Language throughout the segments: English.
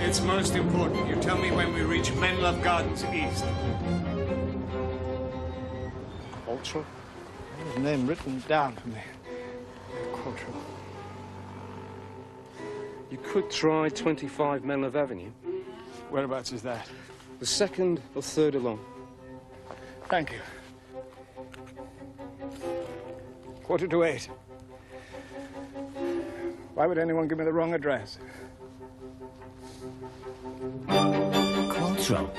It's most important. You tell me when we reach Menlove Gardens East. Qualtrough? His name written down for me. Qualtrough. You could try 25 Menlove Avenue. Whereabouts is that? The second or third along. Thank you. 7:45. Why would anyone give me the wrong address? Qualtrough.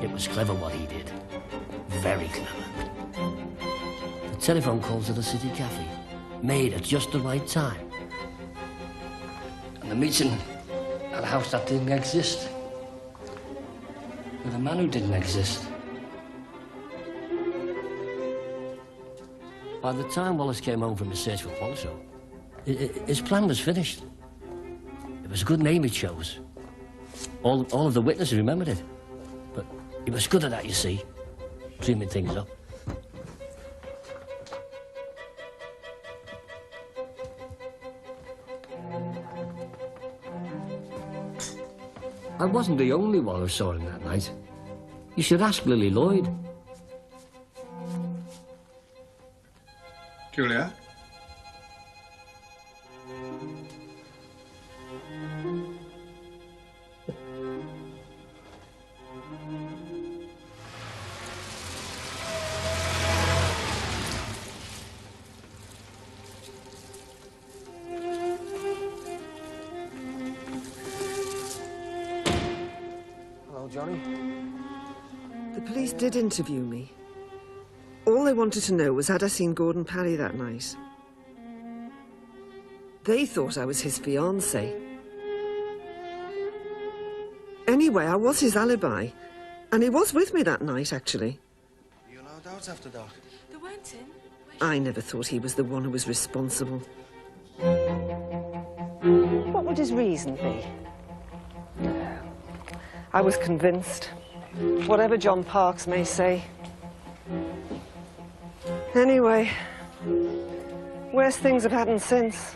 It was clever what he did. Very clever. The telephone calls at the city cafe, made at just the right time. And the meeting at a house that didn't exist. With a man who didn't exist. By the time Wallace came home from his search for Qualtrough, his plan was finished. It was a good name he chose. All of the witnesses remembered it. But he was good at that, you see, dreaming things up. I wasn't the only one who saw him that night. You should ask Lily Lloyd. Julia? Johnny? The police did interview me. All they wanted to know was had I seen Gordon Parry that night. They thought I was his fiancée. Anyway, I was his alibi. And he was with me that night, actually. You allowed doubts after dark? There weren't in. I never thought he was the one who was responsible. What would his reason be? I was convinced. Whatever John Parks may say. Anyway, worse things have happened since.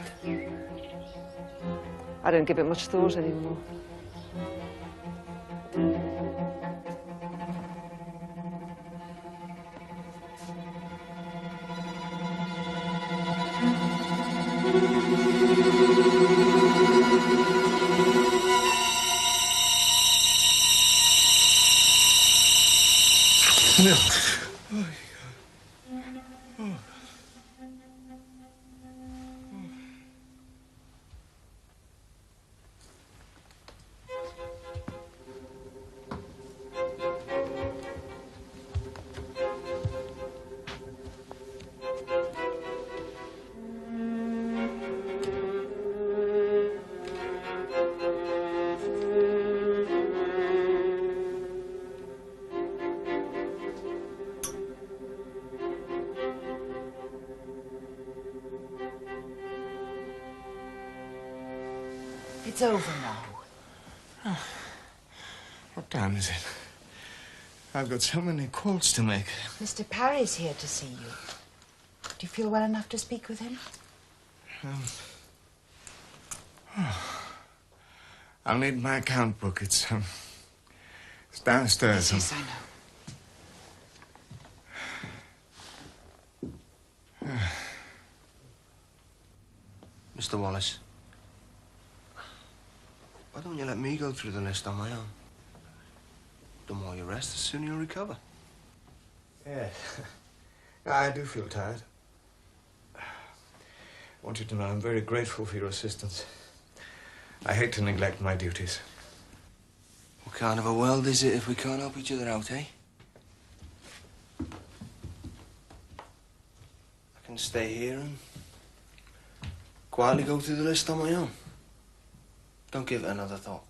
I don't give it much thought anymore. No. It's over now. Oh. What time is it? I've got so many calls to make. Mr. Parry's here to see you. Do you feel well enough to speak with him? I'll need my account book. It's downstairs. Yes, I know. Mr. Wallace. Why don't you let me go through the list on my own? The more you rest, the sooner you'll recover. Yes. I do feel tired. I want you to know I'm very grateful for your assistance. I hate to neglect my duties. What kind of a world is it if we can't help each other out, eh? I can stay here and quietly go through the list on my own. Don't give it another thought.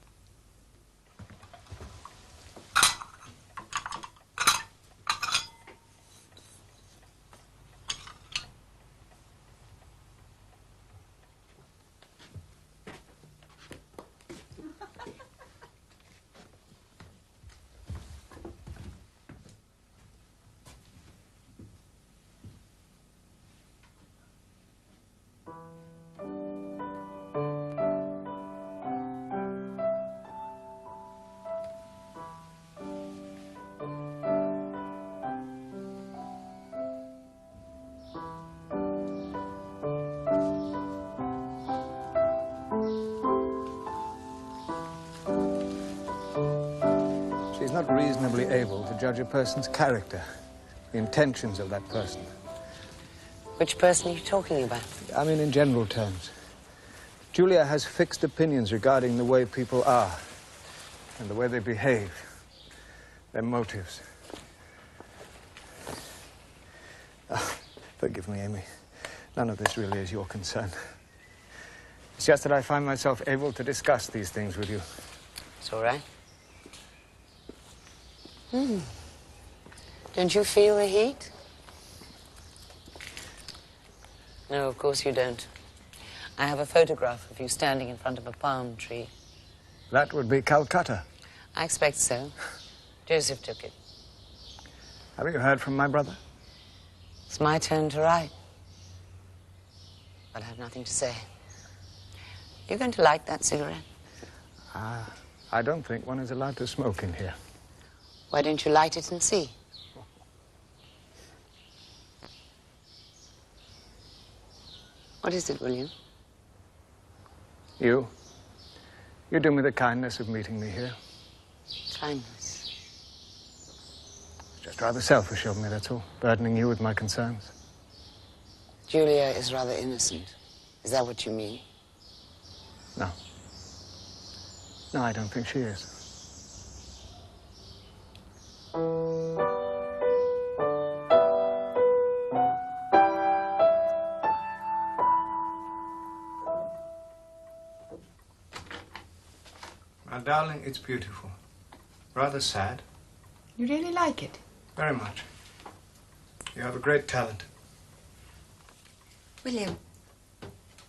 She's not reasonably able to judge a person's character, the intentions of that person. Which person are you talking about? I mean, in general terms. Julia has fixed opinions regarding the way people are and the way they behave, their motives. Oh, forgive me, Amy. None of this really is your concern. It's just that I find myself able to discuss these things with you. It's all right. Don't you feel the heat? No, of course you don't. I have a photograph of you standing in front of a palm tree. That would be Calcutta. I expect so. Joseph took it. Have you heard from my brother? It's my turn to write. But I have nothing to say. You're going to light that cigarette? I don't think one is allowed to smoke in here. Why don't you light it and see? What is it, William? You do me the kindness of meeting me here. Kindness. It's just rather selfish of me, that's all. Burdening you with my concerns. Julia is rather innocent. Is that what you mean? No. No, I don't think she is. My darling, it's beautiful. Rather sad. You really like it? Very much. You have a great talent. William,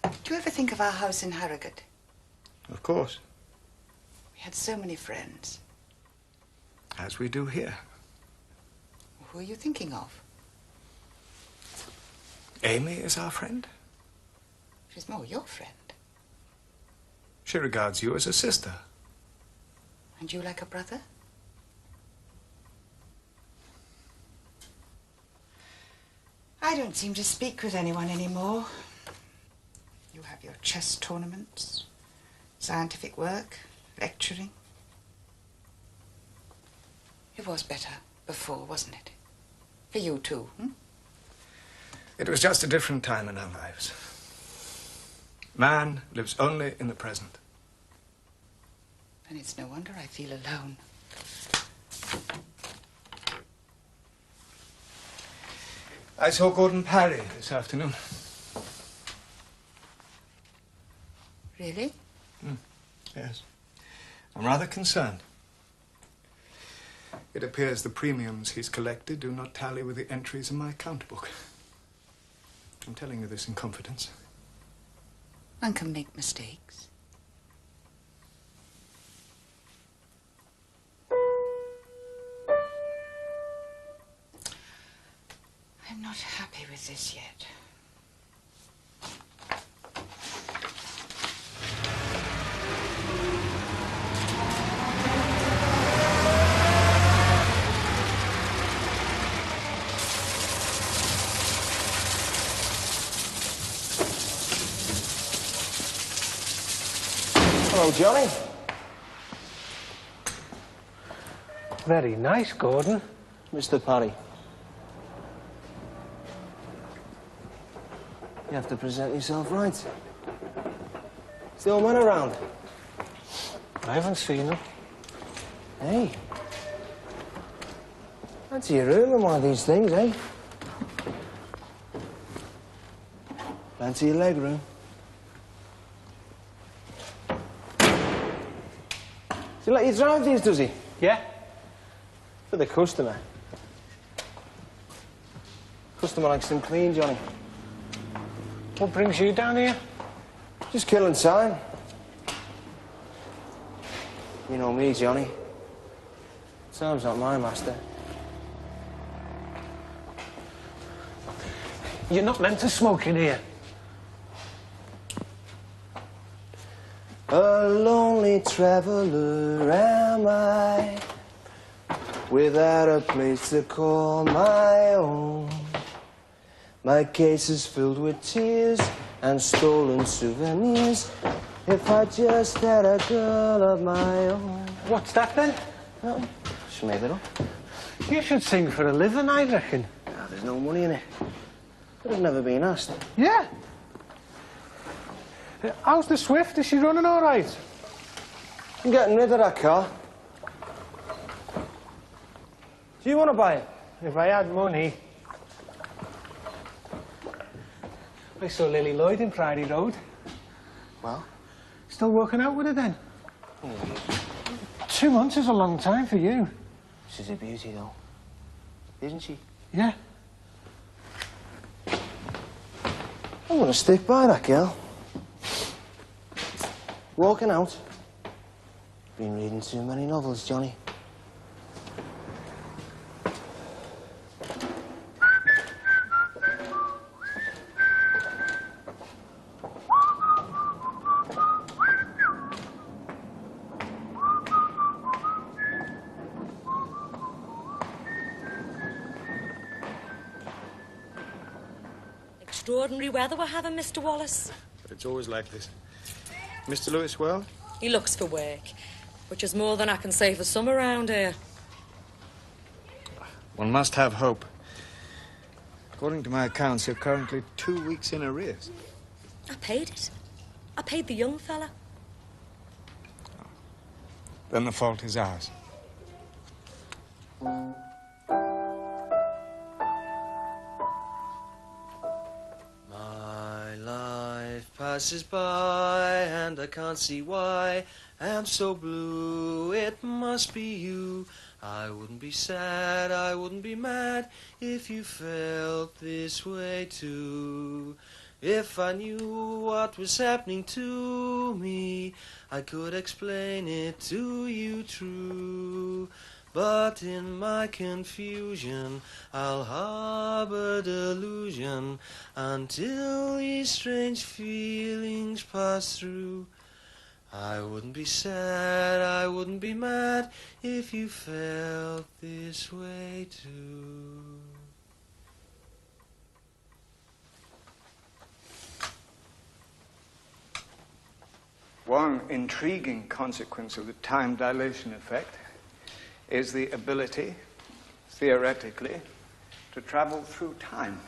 do you ever think of our house in Harrogate? Of course. We had so many friends. As we do here. Who are you thinking of? Amy is our friend. She's more your friend. She regards you as a sister. And you like a brother? I don't seem to speak with anyone anymore. You have your chess tournaments, scientific work, lecturing. It was better before, wasn't it? For you too, It was just a different time in our lives. Man lives only in the present. And it's no wonder I feel alone. I saw Gordon Parry this afternoon. Really? Yes. I'm rather concerned. It appears the premiums he's collected do not tally with the entries in my account book. I'm telling you this in confidence. One can make mistakes. I'm not happy with this yet. Hello, Johnny. very nice, Gordon. Mr. Parry. You have to present yourself right. Is the old man around? I haven't seen him. Hey. Fancy your room in one of these things, eh? Plenty of leg room. Does he let you drive these, does he? Yeah? For the customer. Customer likes them clean, Johnny. What brings you down here? Just killing time. You know me, Johnny. Time's not my master. You're not meant to smoke in here. A lonely traveler am I, without a place to call my own. My case is filled with tears and stolen souvenirs. If I just had a girl of my own. What's that then? No, just made it up. You should sing for a living, I reckon. No, there's no money in it. But I've never been asked. Yeah. How's the Swift? Is she running all right? I'm getting rid of that car. Do you want to buy it? If I had money. I saw Lily Lloyd in Priory Road. Well? Still working out with her then? 2 months is a long time for you. She's a beauty, though. Isn't she? Yeah. I'm going to stick by that girl. Walking out. Been reading too many novels, Johnny. Extraordinary weather we're having, Mr. Wallace. But it's always like this. Mr. Lewis well? He looks for work, which is more than I can say for some around here. One must have hope. According to my accounts, you're currently 2 weeks in arrears. I paid it. I paid the young fella. Then the fault is ours. My life passes by and I can't see why I'm so blue. It must be you. I wouldn't be sad, I wouldn't be mad if you felt this way too. If I knew what was happening to me, I could explain it to you true. But in my confusion, I'll harbor delusion until these strange feelings pass through. I wouldn't be sad, I wouldn't be mad if you felt this way too. One intriguing consequence of the time dilation effect is the ability, theoretically, to travel through time.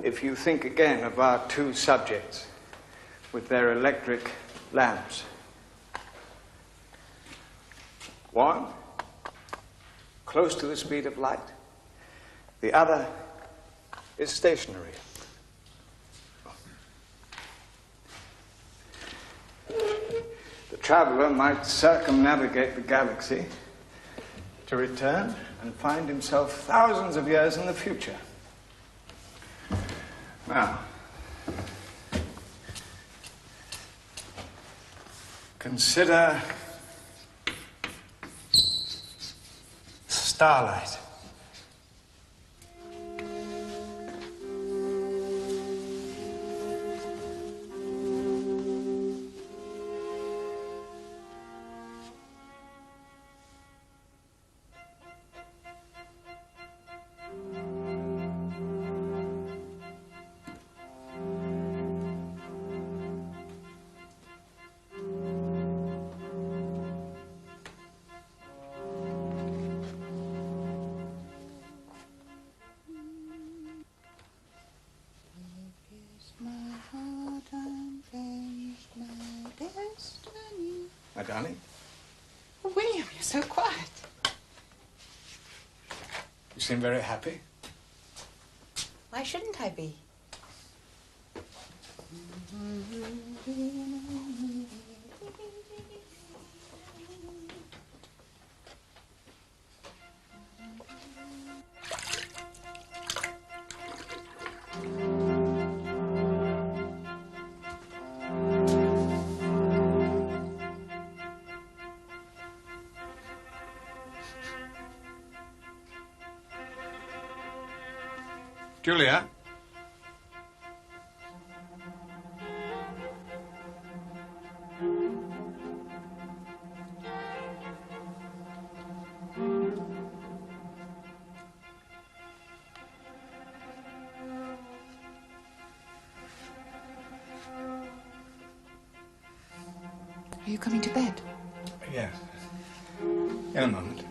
If you think again of our two subjects with their electric lamps. One, close to the speed of light. The other is stationary. The traveler might circumnavigate the galaxy to return and find himself thousands of years in the future. Now, consider starlight. My darling? Oh, William, you're so quiet. You seem very happy. Why shouldn't I be? Julia? Are you coming to bed? Yes. In a moment.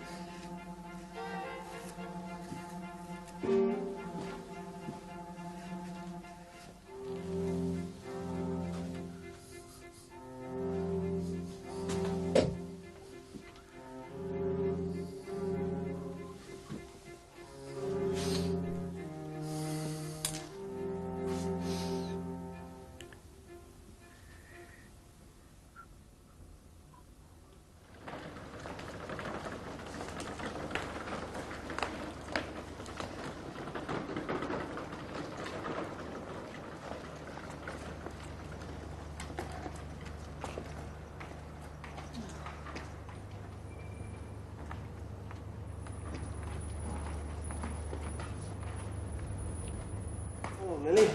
Lily.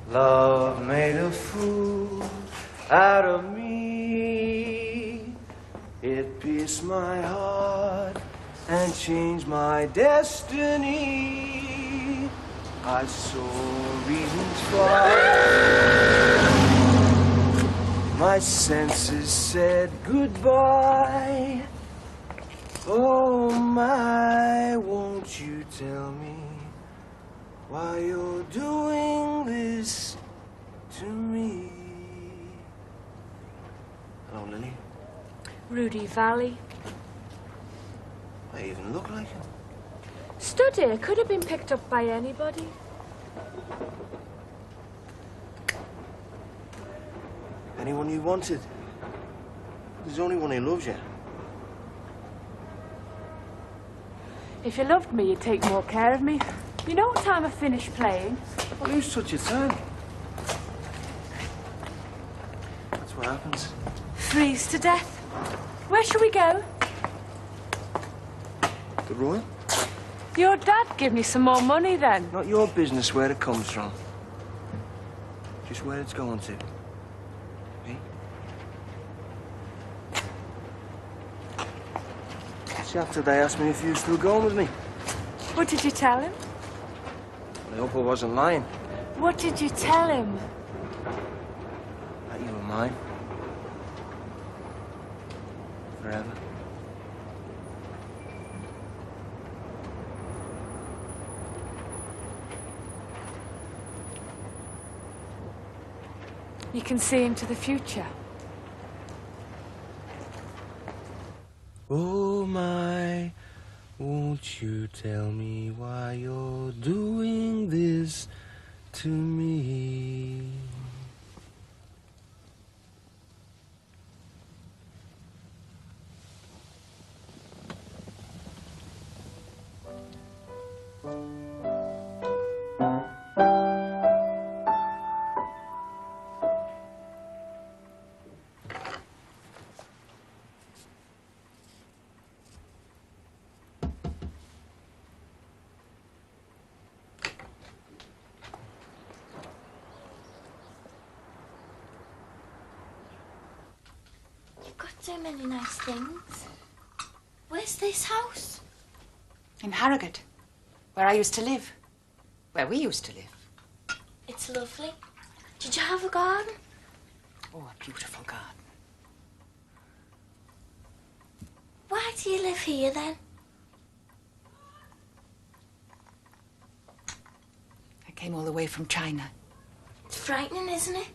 Love made a fool out of me. It pierced my heart and changed my destiny. I saw reasons why. My senses said goodbye. Oh my, won't you tell me why you're doing this to me? Hello, Lily. Rudy Valley. I even look like him. Study could have been picked up by anybody. Anyone you wanted. There's only one who loves you. If you loved me, you'd take more care of me. You know what time I finish playing? Well, who's such a time? That's what happens. Freeze to death. Where shall we go? The Royal? Your dad give me some more money then. Not your business where it comes from. Just where it's going to. Me? See, after they asked me if you were still going with me. What did you tell him? I hope I wasn't lying. What did you tell him? That you were mine. Forever. You can see into the future. Oh my, won't you tell me why you're doing this to me? So many nice things. Where's this house? In Harrogate, where I used to live. Where we used to live. It's lovely. Did you have a garden? Oh, a beautiful garden. Why do you live here then? I came all the way from China. It's frightening, isn't it?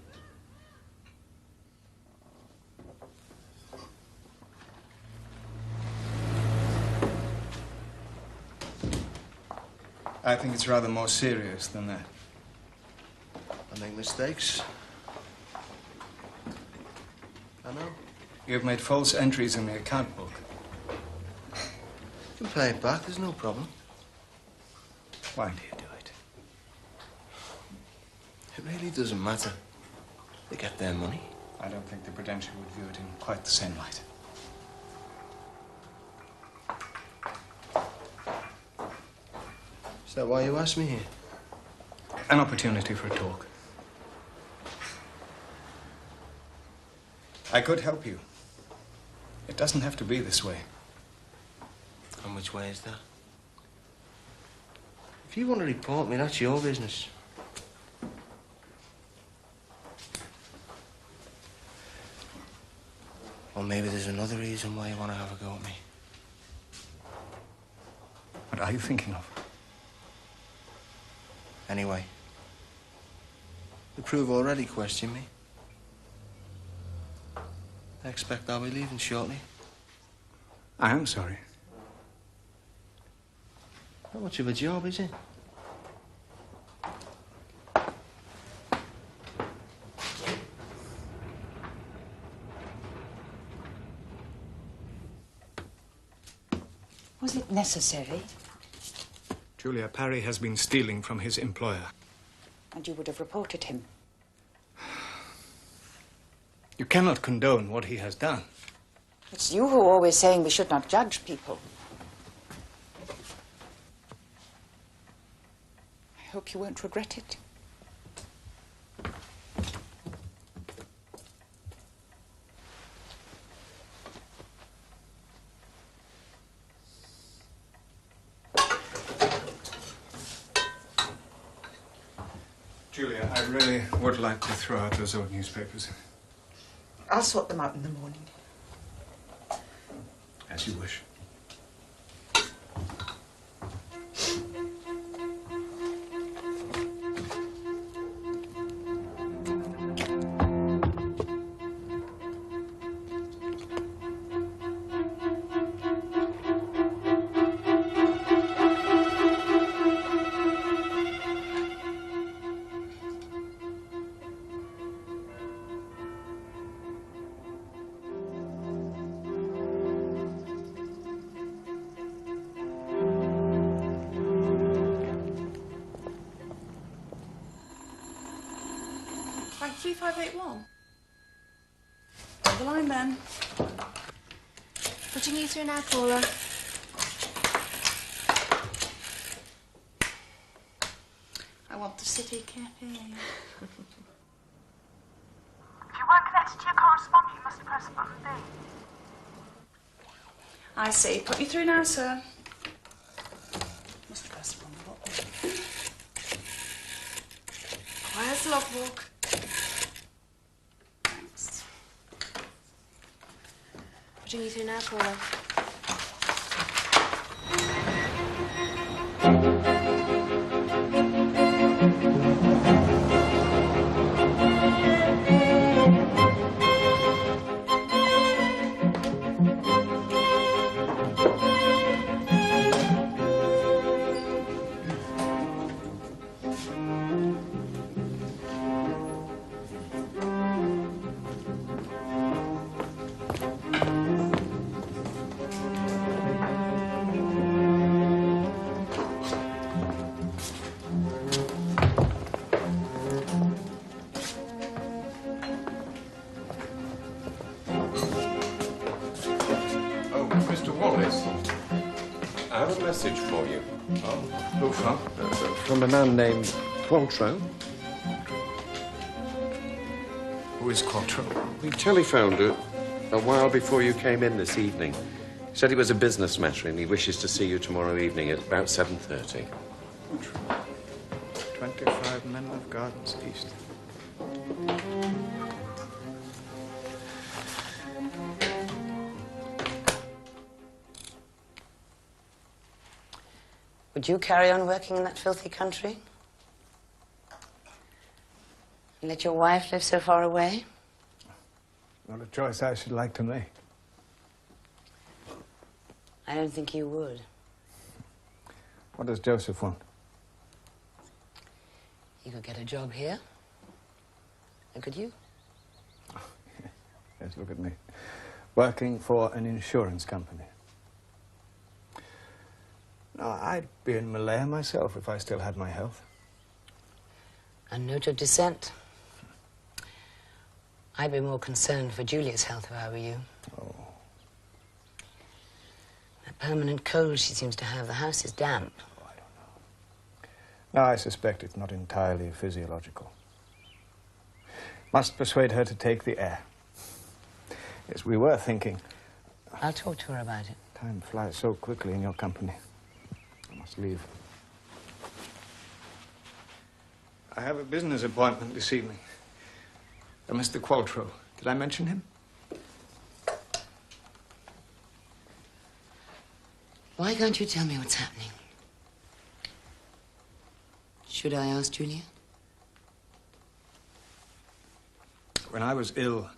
I think it's rather more serious than that. I make mistakes. I know. You've made false entries in the account book. You can pay it back, there's no problem. Why do you do it? It really doesn't matter. They get their money. I don't think the Prudential would view it in quite the same light. Is that why you asked me here? An opportunity for a talk. I could help you. It doesn't have to be this way. And which way is that? If you want to report me, that's your business. Or maybe there's another reason why you want to have a go at me. What are you thinking of? Anyway, the Pru have already questioned me. I expect I'll be leaving shortly. I am sorry. Not much of a job, is it? Was it necessary? Julia, Parry has been stealing from his employer. And you would have reported him. You cannot condone what he has done. It's you who are always saying we should not judge people. I hope you won't regret it. Julia, I really would like to throw out those old newspapers. I'll sort them out in the morning. As you wish. Right, 3581. Hold the line then. Putting you through now, caller. I want the City Cafe. If you weren't connected to your correspondent, you must have pressed button B. I see. Put you through now, sir. Must have pressed the wrong button. Where's the logbook? Thanks. Putting you through now, caller. Wallace, I have a message for you. Oh, who from? From a man named Qualtrough. Who is Qualtrough? We telephoned a while before you came in this evening. He said it was a business matter and he wishes to see you tomorrow evening at about 7:30. 25 Menlove Gardens East. Would you carry on working in that filthy country? And let your wife live so far away? Not a choice I should like to make. I don't think you would. What does Joseph want? You could get a job here. And could you? Yes, look at me. Working for an insurance company. No, I'd be in Malaya myself if I still had my health. A note of dissent. I'd be more concerned for Julia's health if I were you. Oh. That permanent cold she seems to have. The house is damp. Oh, I don't know. No, I suspect it's not entirely physiological. Must persuade her to take the air. Yes, we were thinking. I'll talk to her about it. Time flies so quickly in your company. I must leave. I have a business appointment this evening. Mr. Qualtrough. Did I mention him? Why can't you tell me what's happening? Should I ask Julia? When I was ill,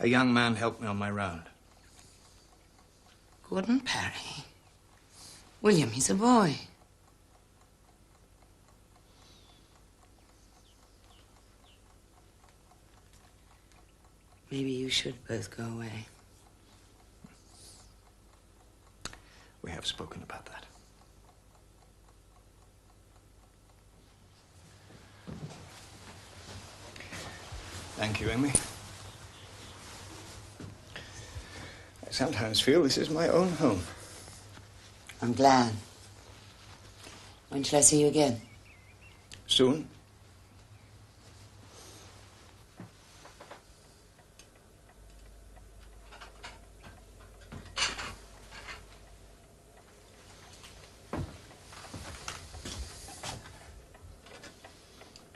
a young man helped me on my round. Gordon Parry. William, he's a boy. Maybe you should both go away. We have spoken about that. Thank you, Amy. I sometimes feel this is my own home. I'm glad. When shall I see you again? Soon.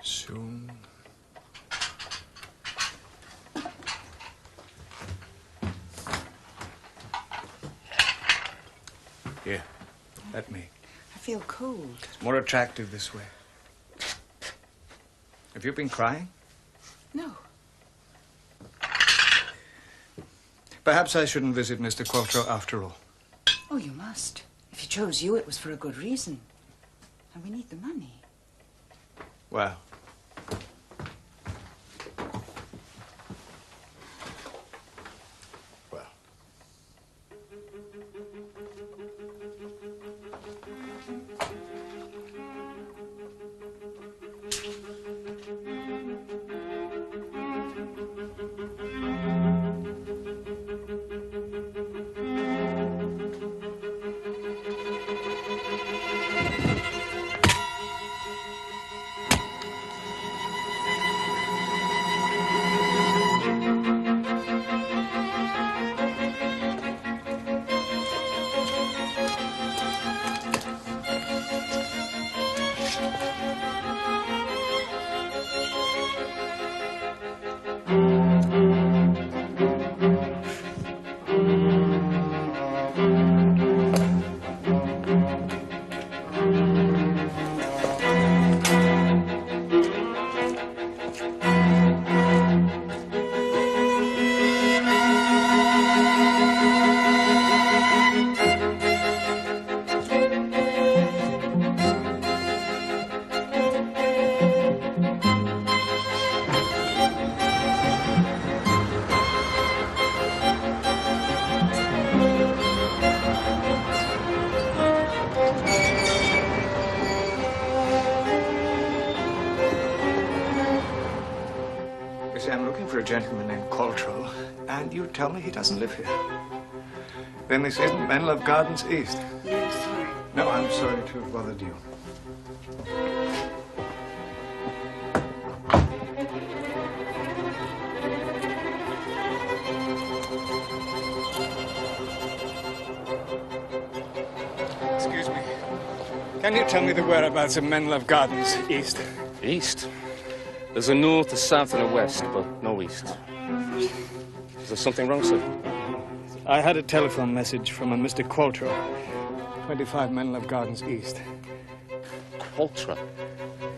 Soon. Here, let me. I feel cold. It's more attractive this way. Have you been crying? No. Perhaps I shouldn't visit Mr. Qualtrough after all. Oh, you must. If he chose you, it was for a good reason. And we need the money. Well. Gentleman named Qualtrough, and you tell me he doesn't live here. Then this isn't Man Love Gardens East. No, sorry. No, I'm sorry to have bothered you. Excuse me. Can you tell me the whereabouts of Men Love Gardens East? East? There's a north, a south, and a west, but no east. Is there something wrong, sir? I had a telephone message from a Mr. Qualtrough, 25 Men Love Gardens East. Qualtrough?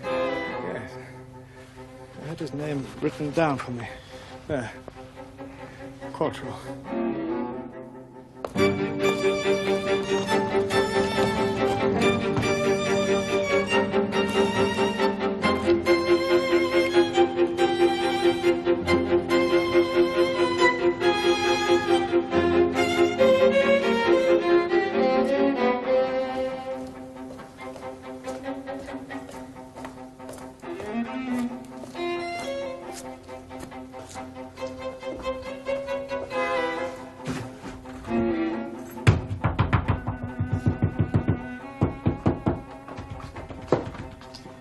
Yes. I had his name written down for me. There. Qualtrough.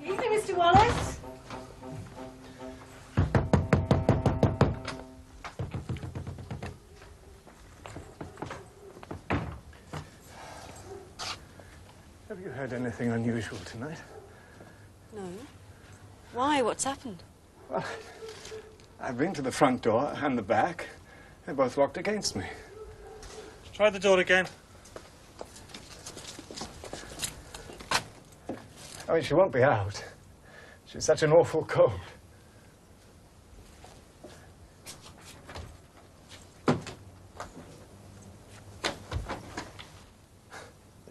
Evening, Mr. Wallace. Have you heard anything unusual tonight? No. Why? What's happened? Well, I've been to the front door and the back. They're both locked against me. Try the door again. I mean, she won't be out. She's such an awful cold. It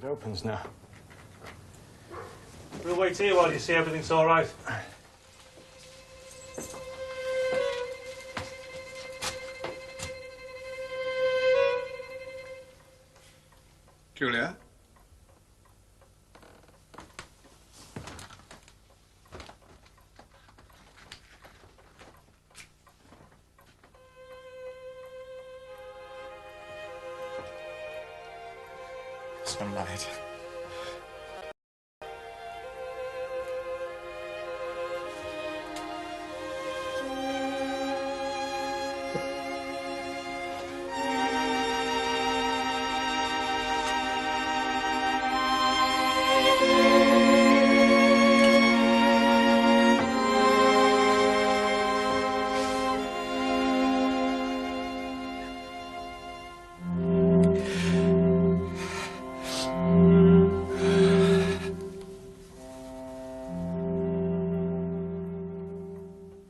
opens now. We'll wait here while you see everything's all right. Julia? Some light.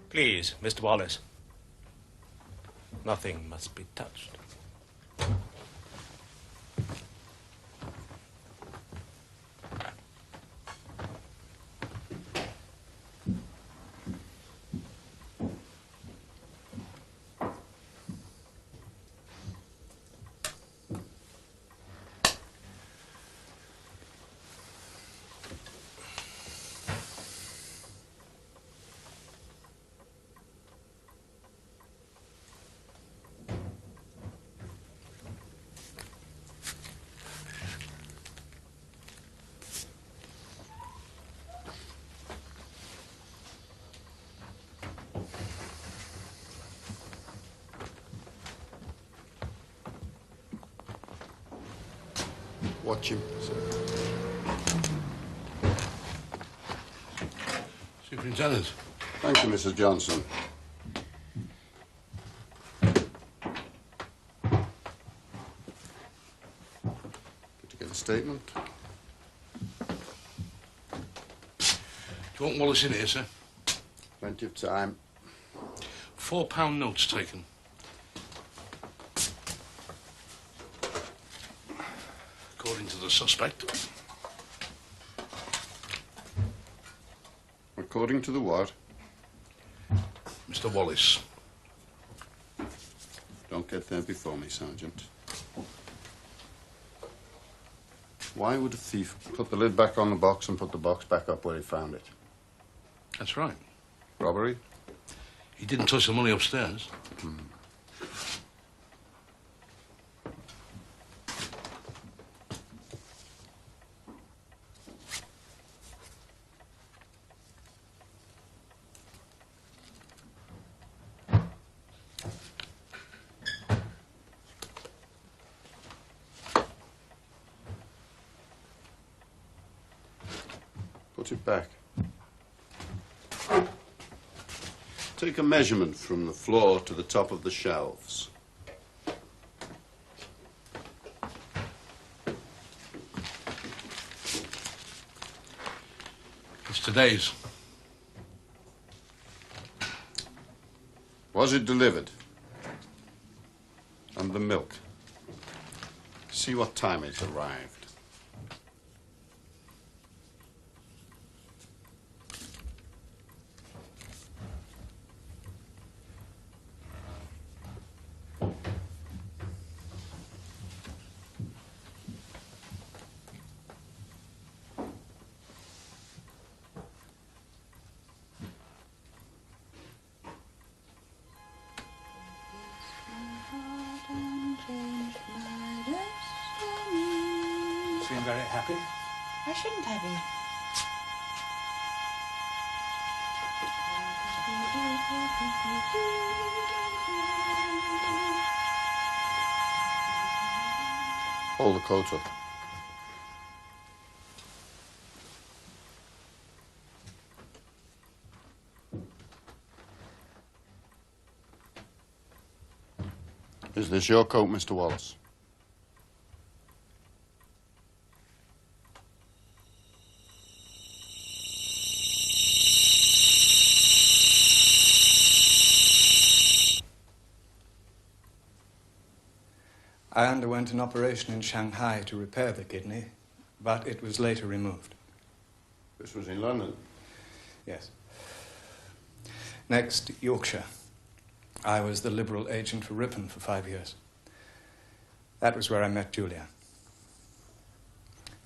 Please, Mr. Wallace. Nothing must be touched. Watch him, sir. Superintendent. Thank you, Mrs. Johnson. Did you get a statement? Do you want Wallace in here, sir? Plenty of time. £4 notes taken. According to the suspect. According to the what? Mr. Wallace. Don't get there before me, Sergeant. Why would a thief put the lid back on the box and put the box back up where he found it? That's right. Robbery? He didn't touch the money upstairs. Put it back. Take a measurement from the floor to the top of the shelves. It's today's. Was it delivered? And the milk? See what time it arrived. very happy. Why shouldn't I be? Hold the coat up. Is this your coat, Mr. Wallace? I underwent an operation in Shanghai to repair the kidney, but it was later removed. This was in London? Yes. Next, Yorkshire. I was the Liberal agent for Ripon for 5 years. That was where I met Julia.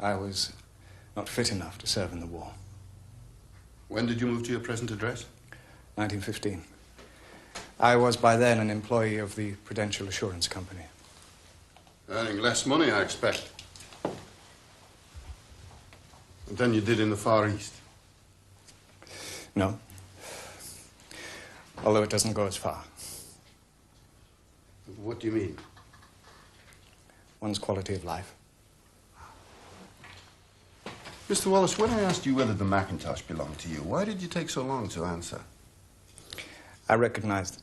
I was not fit enough to serve in the war. When did you move to your present address? 1915. I was by then an employee of the Prudential Assurance Company. Earning less money, I expect. Than you did in the Far East. No. Although it doesn't go as far. What do you mean? One's quality of life. Mr. Wallace, when I asked you whether the Macintosh belonged to you, why did you take so long to answer? I recognized.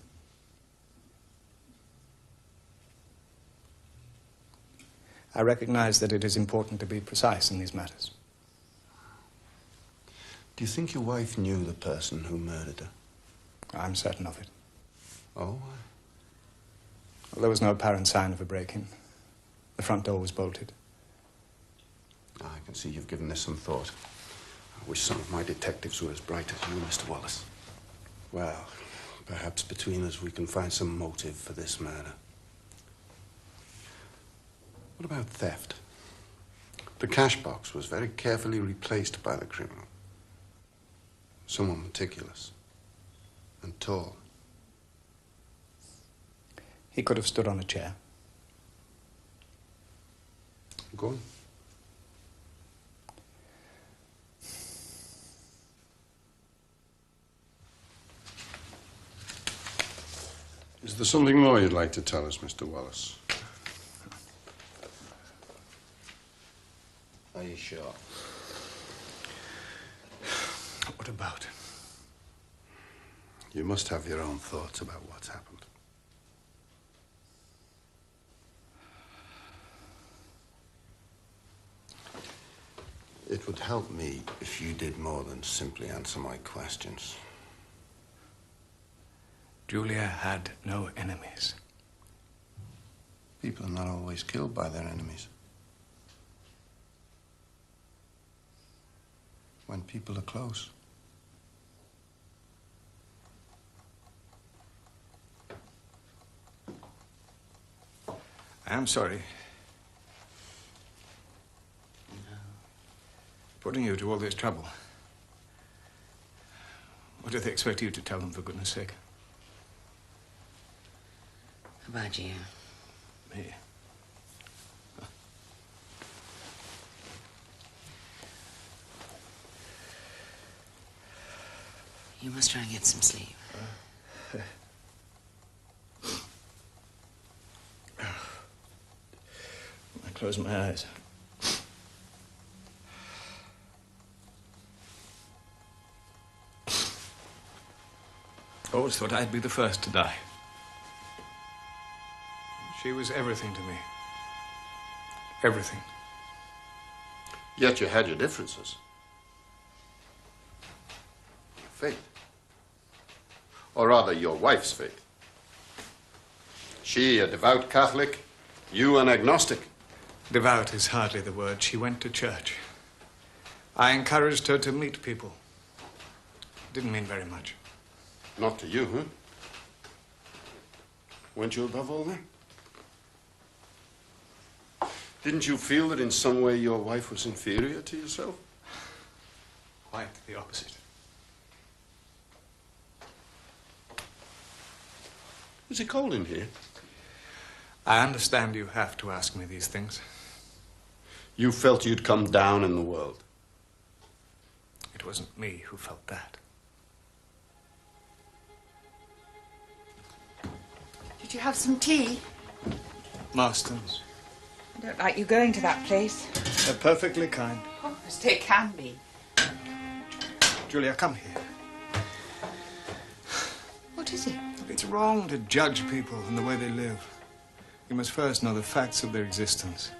I recognize that it is important to be precise in these matters. Do you think your wife knew the person who murdered her? I'm certain of it. Oh? Well, there was no apparent sign of a break-in. The front door was bolted. I can see you've given this some thought. I wish some of my detectives were as bright as you, Mr. Wallace. Well, perhaps between us we can find some motive for this murder. What about theft? The cash box was very carefully replaced by the criminal. Someone meticulous and tall. He could have stood on a chair. Go on. Is there something more you'd like to tell us, Mr. Wallace? Are you sure? What about? You must have your own thoughts about what's happened. It would help me if you did more than simply answer my questions. Julia had no enemies. People are not always killed by their enemies. When people are close. I am sorry. Putting you to all this trouble. What do they expect you to tell them, for goodness sake? About you. Me? You must try and get some sleep. I close my eyes. Always thought I'd be the first to die. She was everything to me. Everything. Yet you had your differences. Faith. Or rather, your wife's faith. She, a devout Catholic, you, an agnostic. Devout is hardly the word. She went to church. I encouraged her to meet people. Didn't mean very much. Not to you, huh? Weren't you above all that? Didn't you feel that in some way your wife was inferior to yourself? Quite the opposite. Is it cold in here? I understand you have to ask me these things. You felt you'd come down in the world. It wasn't me who felt that. Did you have some tea? Marston's. I don't like you going to that place. They're perfectly kind. Oh, as they can be. Julia, come here. What is it? It's wrong to judge people and the way they live. You must first know the facts of their existence.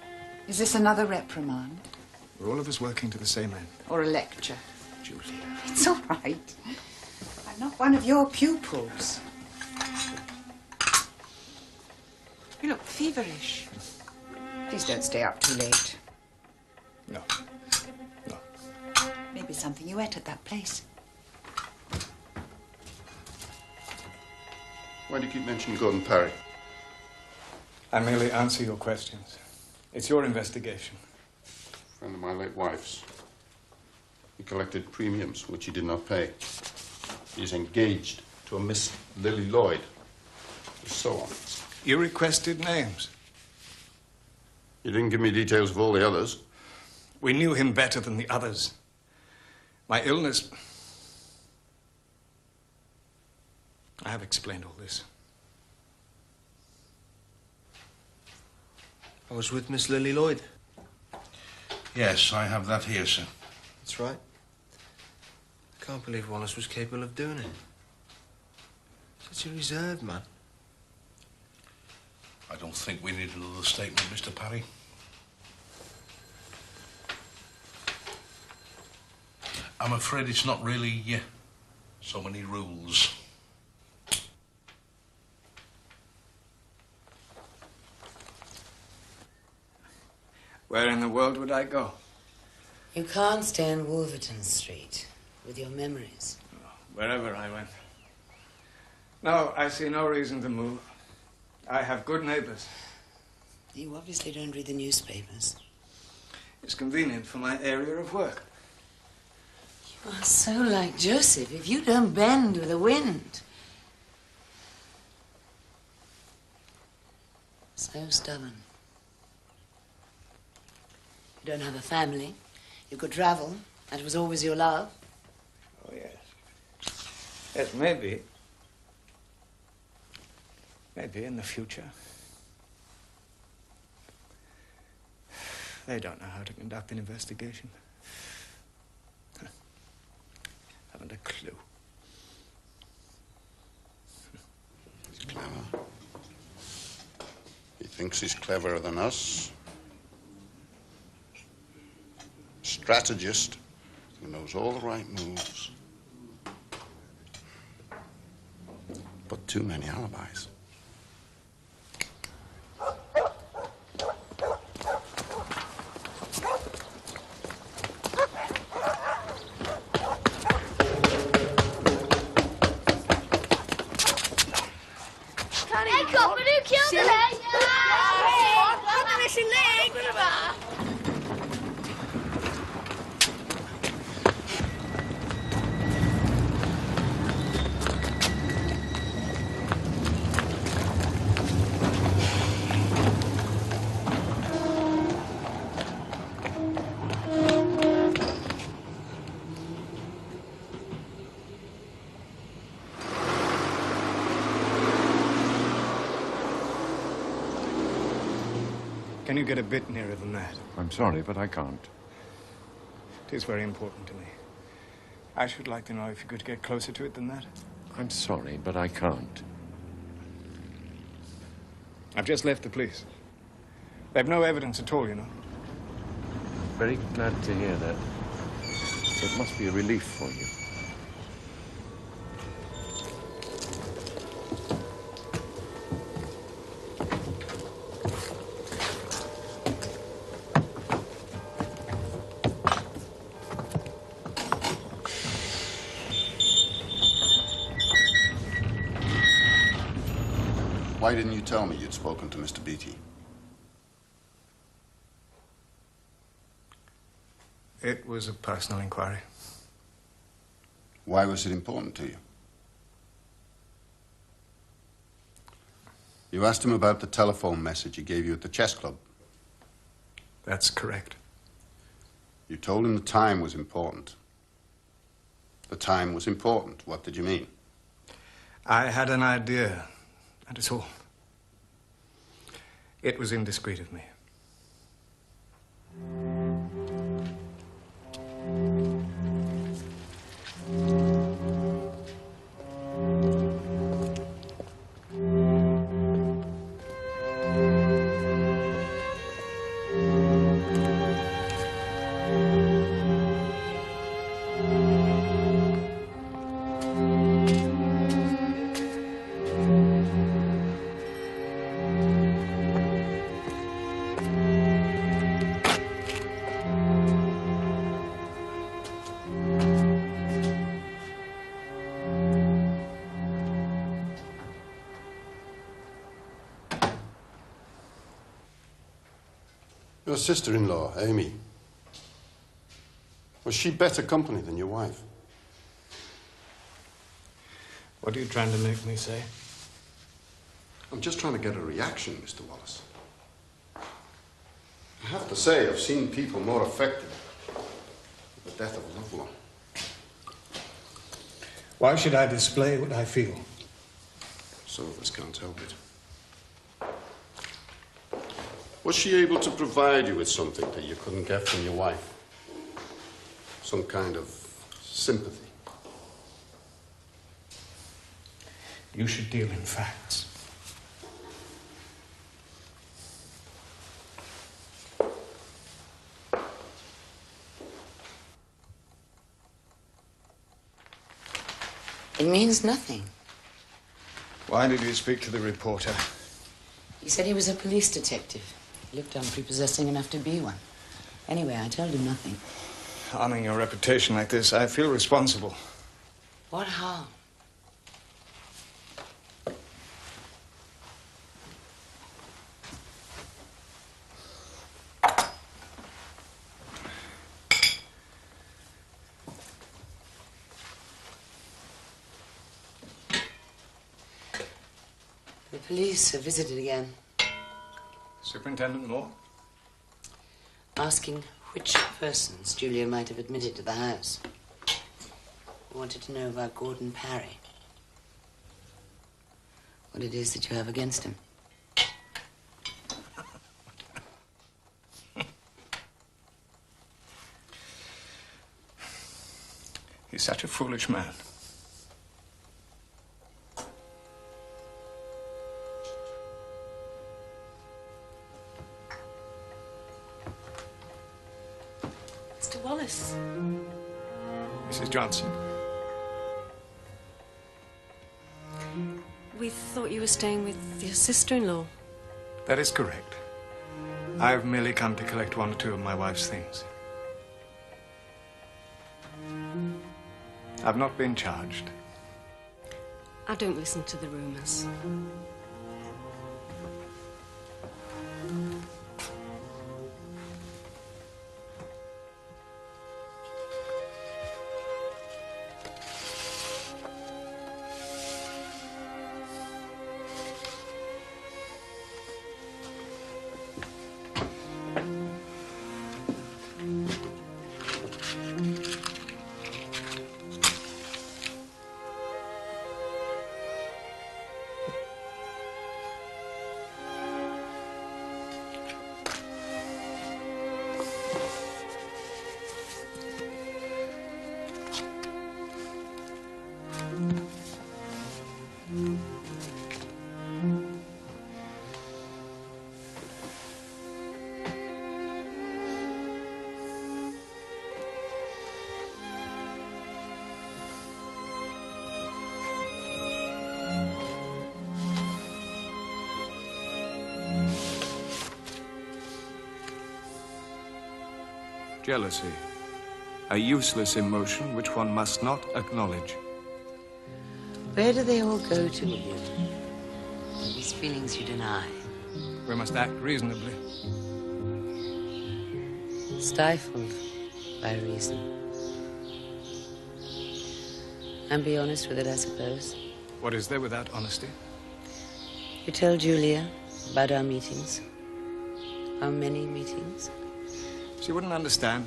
Is this another reprimand? We're all of us working to the same end. Or a lecture? Julia. It's all right. I'm not one of your pupils. You look feverish. Please don't stay up too late. No. Maybe something you ate at that place. Why do you keep mentioning Gordon Parry? I merely answer your questions. It's your investigation. Friend of my late wife's. He collected premiums, which he did not pay. He's engaged to a Miss Lily Lloyd, and so on. You requested names. You didn't give me details of all the others. We knew him better than the others. My illness... I have explained all this. I was with Miss Lily Lloyd. Yes, I have that here, sir. That's right. I can't believe Wallace was capable of doing it. Such a reserved man. I don't think we need another statement, Mr. Parry. I'm afraid it's not really so many rules. Where in the world would I go? You can't stay on Wolverton Street with your memories. Wherever I went. No, I see no reason to move. I have good neighbors. You obviously don't read the newspapers. It's convenient for my area of work. You are so like Joseph. If you don't bend with the wind. So stubborn. You don't have a family. You could travel. That was always your love. Oh, yes. Yes, maybe. Maybe in the future. They don't know how to conduct an investigation. Haven't a clue. He's clever. He thinks he's cleverer than us. Strategist who knows all the right moves. But too many alibis. Hey, Copper, who killed the leg? What a missing leg! Can you get a bit nearer than that? I'm sorry, but I can't. It is very important to me. I should like to know if you could get closer to it than that. I'm sorry, but I can't. I've just left the police. They've no evidence at all, you know. Very glad to hear that. It must be a relief for you. Why didn't you tell me you'd spoken to Mr. Beatty? It was a personal inquiry. Why was it important to you? You asked him about the telephone message he gave you at the chess club. That's correct. You told him the time was important. The time was important. What did you mean? I had an idea, that is all. It was indiscreet of me. Your sister-in-law, Amy. Was she better company than your wife? What are you trying to make me say? I'm just trying to get a reaction, Mr. Wallace. I have to say, I've seen people more affected with the death of a loved one. Why should I display what I feel? Some of us can't help it. Was she able to provide you with something that you couldn't get from your wife? Some kind of sympathy? You should deal in facts. It means nothing. Why did you speak to the reporter? He said he was a police detective. He looked unprepossessing enough to be one. Anyway, I told him nothing. Harming your reputation like this, I feel responsible. What harm? The police have visited again. Superintendent Moore? Asking which persons Julia might have admitted to the house. We wanted to know about Gordon Parry. What it is that you have against him. He's such a foolish man. Mr. Wallace. Mrs. Johnson. We thought you were staying with your sister-in-law. That is correct. I've merely come to collect one or two of my wife's things. I've not been charged. I don't listen to the rumors. Jealousy. A useless emotion which one must not acknowledge. Where do they all go to, William? These feelings you deny. We must act reasonably. Stifled by reason. And be honest with it, I suppose. What is there without honesty? You tell Julia about our meetings. How many meetings? She wouldn't understand.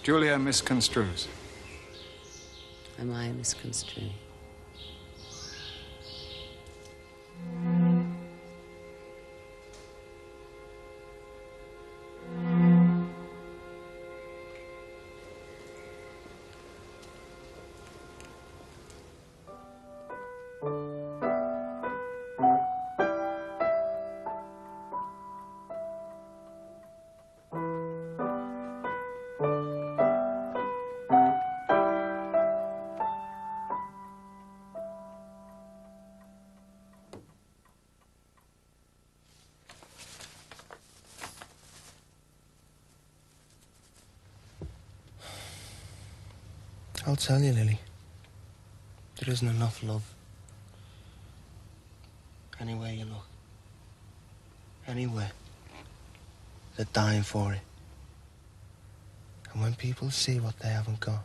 Julia misconstrues. Am I misconstruing? I'll tell you, Lily. There isn't enough love. Anywhere you look. Anywhere. They're dying for it. And when people see what they haven't got,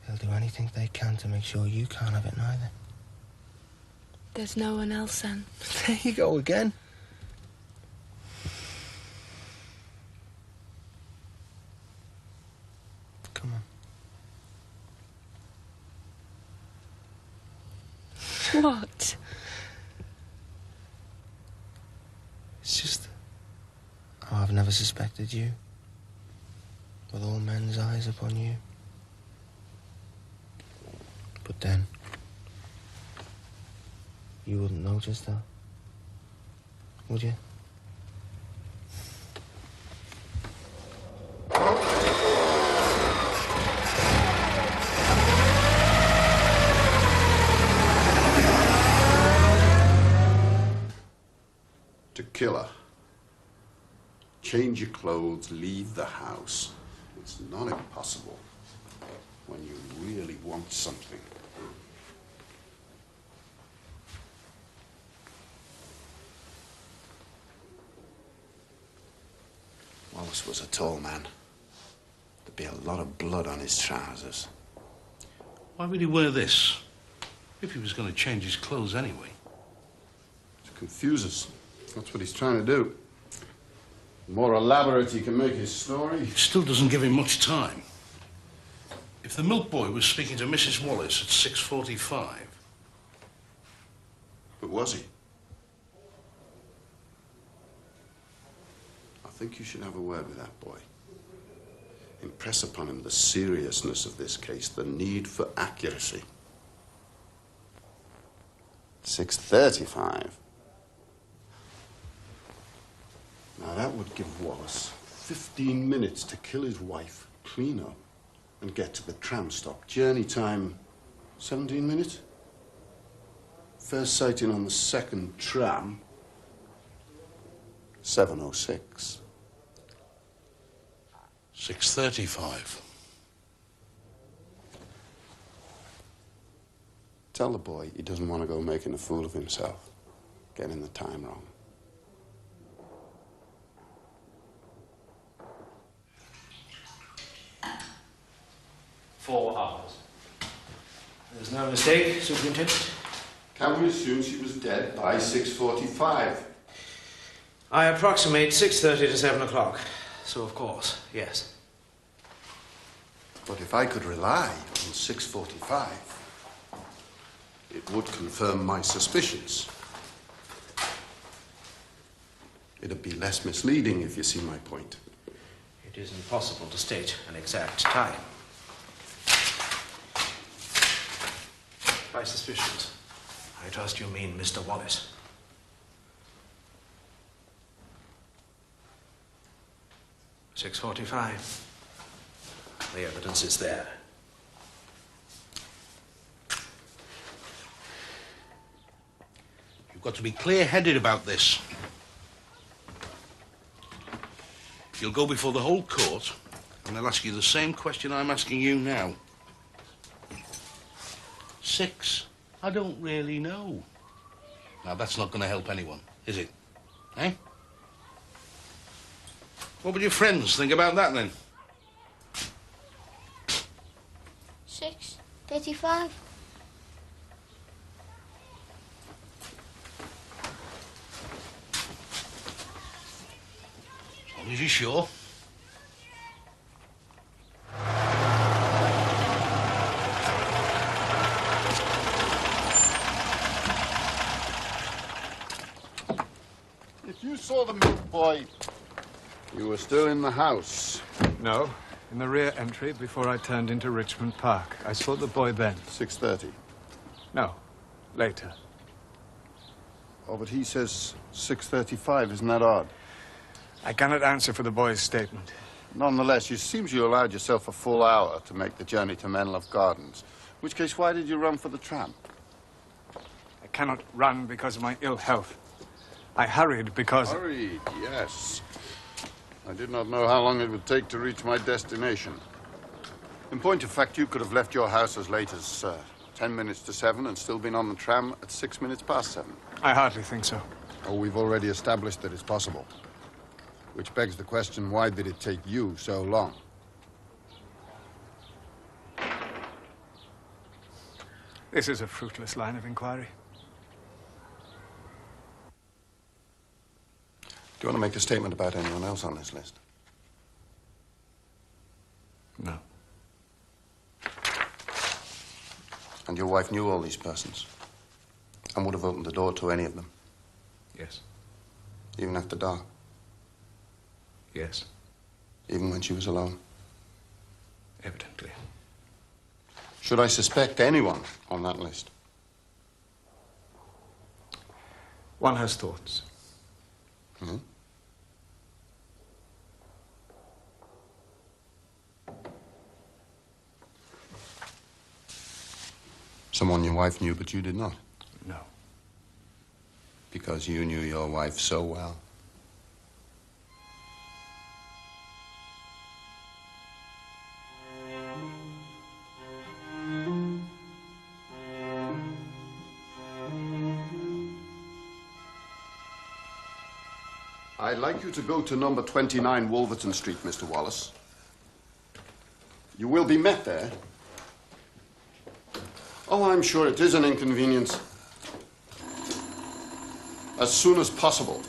they'll do anything they can to make sure you can't have it neither. There's no one else, then. There you go again. Come on. What? It's just... Oh, I've never suspected you. With all men's eyes upon you. But then... you wouldn't notice that. Would you? To kill her. Change your clothes, leave the house. It's not impossible when you really want something. Wallace was a tall man. There'd be a lot of blood on his trousers. Why would he wear this? If he was going to change his clothes anyway. To confuse us. That's what he's trying to do. The more elaborate he can make his story. It still doesn't give him much time. If the milk boy was speaking to Mrs. Wallace at 6:45... But was he? I think you should have a word with that boy. Impress upon him the seriousness of this case, the need for accuracy. 6:35. Now that would give Wallace 15 minutes to kill his wife, clean up, and get to the tram stop. Journey time, 17 minutes. First sighting on the second tram, 7:06. 6:35. Tell the boy he doesn't want to go making a fool of himself, getting the time wrong. There's no mistake, Superintendent? Can we assume she was dead by 6:45? I approximate 6:30 to 7 o'clock. So, of course, yes. But if I could rely on 6:45, it would confirm my suspicions. It'd be less misleading, if you see my point. It is impossible to state an exact time. By suspicions, I trust you mean Mr. Wallace. .45. The evidence is there. You've got to be clear-headed about this. You'll go before the whole court, and they'll ask you the same question I'm asking you now. 6? I don't really know. Now, that's not going to help anyone, is it? Eh? What would your friends think about that, then? 6:35. As long as you're sure. You saw the milk boy. You were still in the house. No, in the rear entry before I turned into Richmond Park. I saw the boy then. 6:30. No, later. Oh, but he says 6:35. Isn't that odd? I cannot answer for the boy's statement. Nonetheless, it seems you allowed yourself a full hour to make the journey to Menlove Gardens. In which case, why did you run for the tram? I cannot run because of my ill health. I hurried because... Hurried, yes. I did not know how long it would take to reach my destination. In point of fact, you could have left your house as late as 10 minutes to 7 and still been on the tram at 6 minutes past 7. I hardly think so. Oh, we've already established that it's possible. Which begs the question, why did it take you so long? This is a fruitless line of inquiry. Do you want to make a statement about anyone else on this list? No. And your wife knew all these persons? And would have opened the door to any of them? Yes. Even after dark? Yes. Even when she was alone? Evidently. Should I suspect anyone on that list? One has thoughts. Hmm? Someone your wife knew, but you did not? No. Because you knew your wife so well? I'd like you to go to number 29 Wolverton Street, Mr. Wallace. You will be met there. Oh, I'm sure it is an inconvenience. As soon as possible.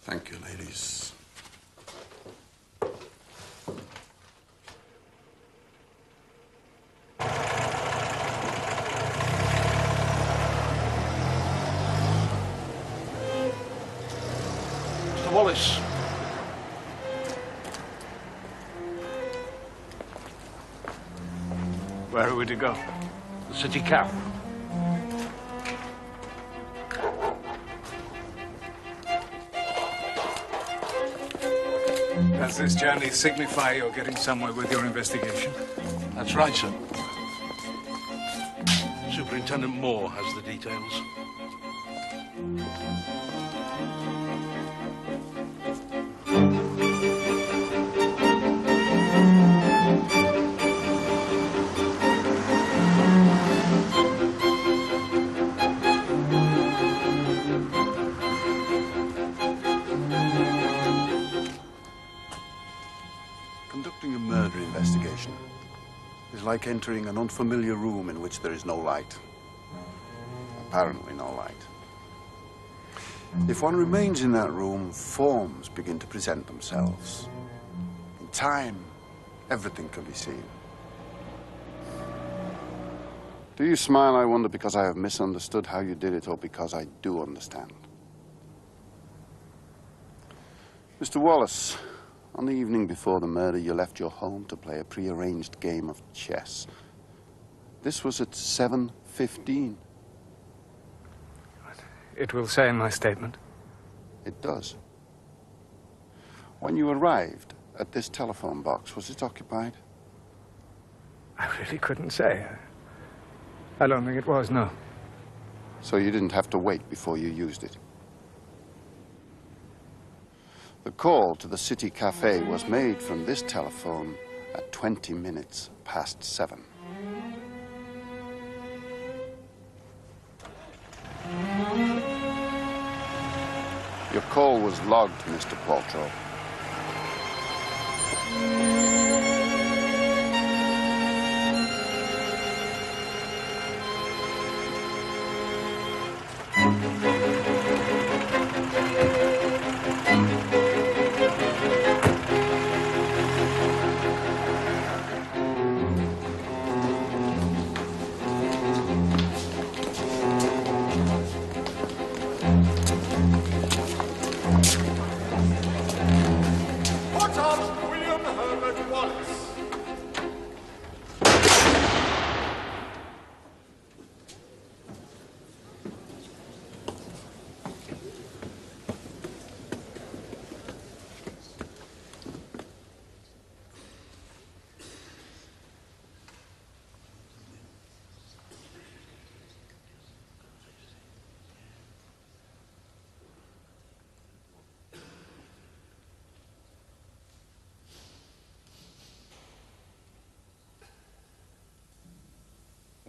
Thank you, ladies. Mr. Wallace. Where are we to go? The city camp. Does this journey signify you're getting somewhere with your investigation? That's right, sir. Superintendent Moore has the details. Conducting a murder investigation is like entering an unfamiliar room in which there is no light. Apparently no light. If one remains in that room, forms begin to present themselves. In time, everything can be seen. Do you smile, I wonder, because I have misunderstood how you did it, or because I do understand? Mr. Wallace, on the evening before the murder, you left your home to play a prearranged game of chess. This was at 7:15. It will say in my statement. It does. When you arrived at this telephone box, was it occupied? I really couldn't say. I don't think it was, no. So you didn't have to wait before you used it? The call to the City Cafe was made from this telephone at 20 minutes past 7. Your call was logged, Mr. Paltrow.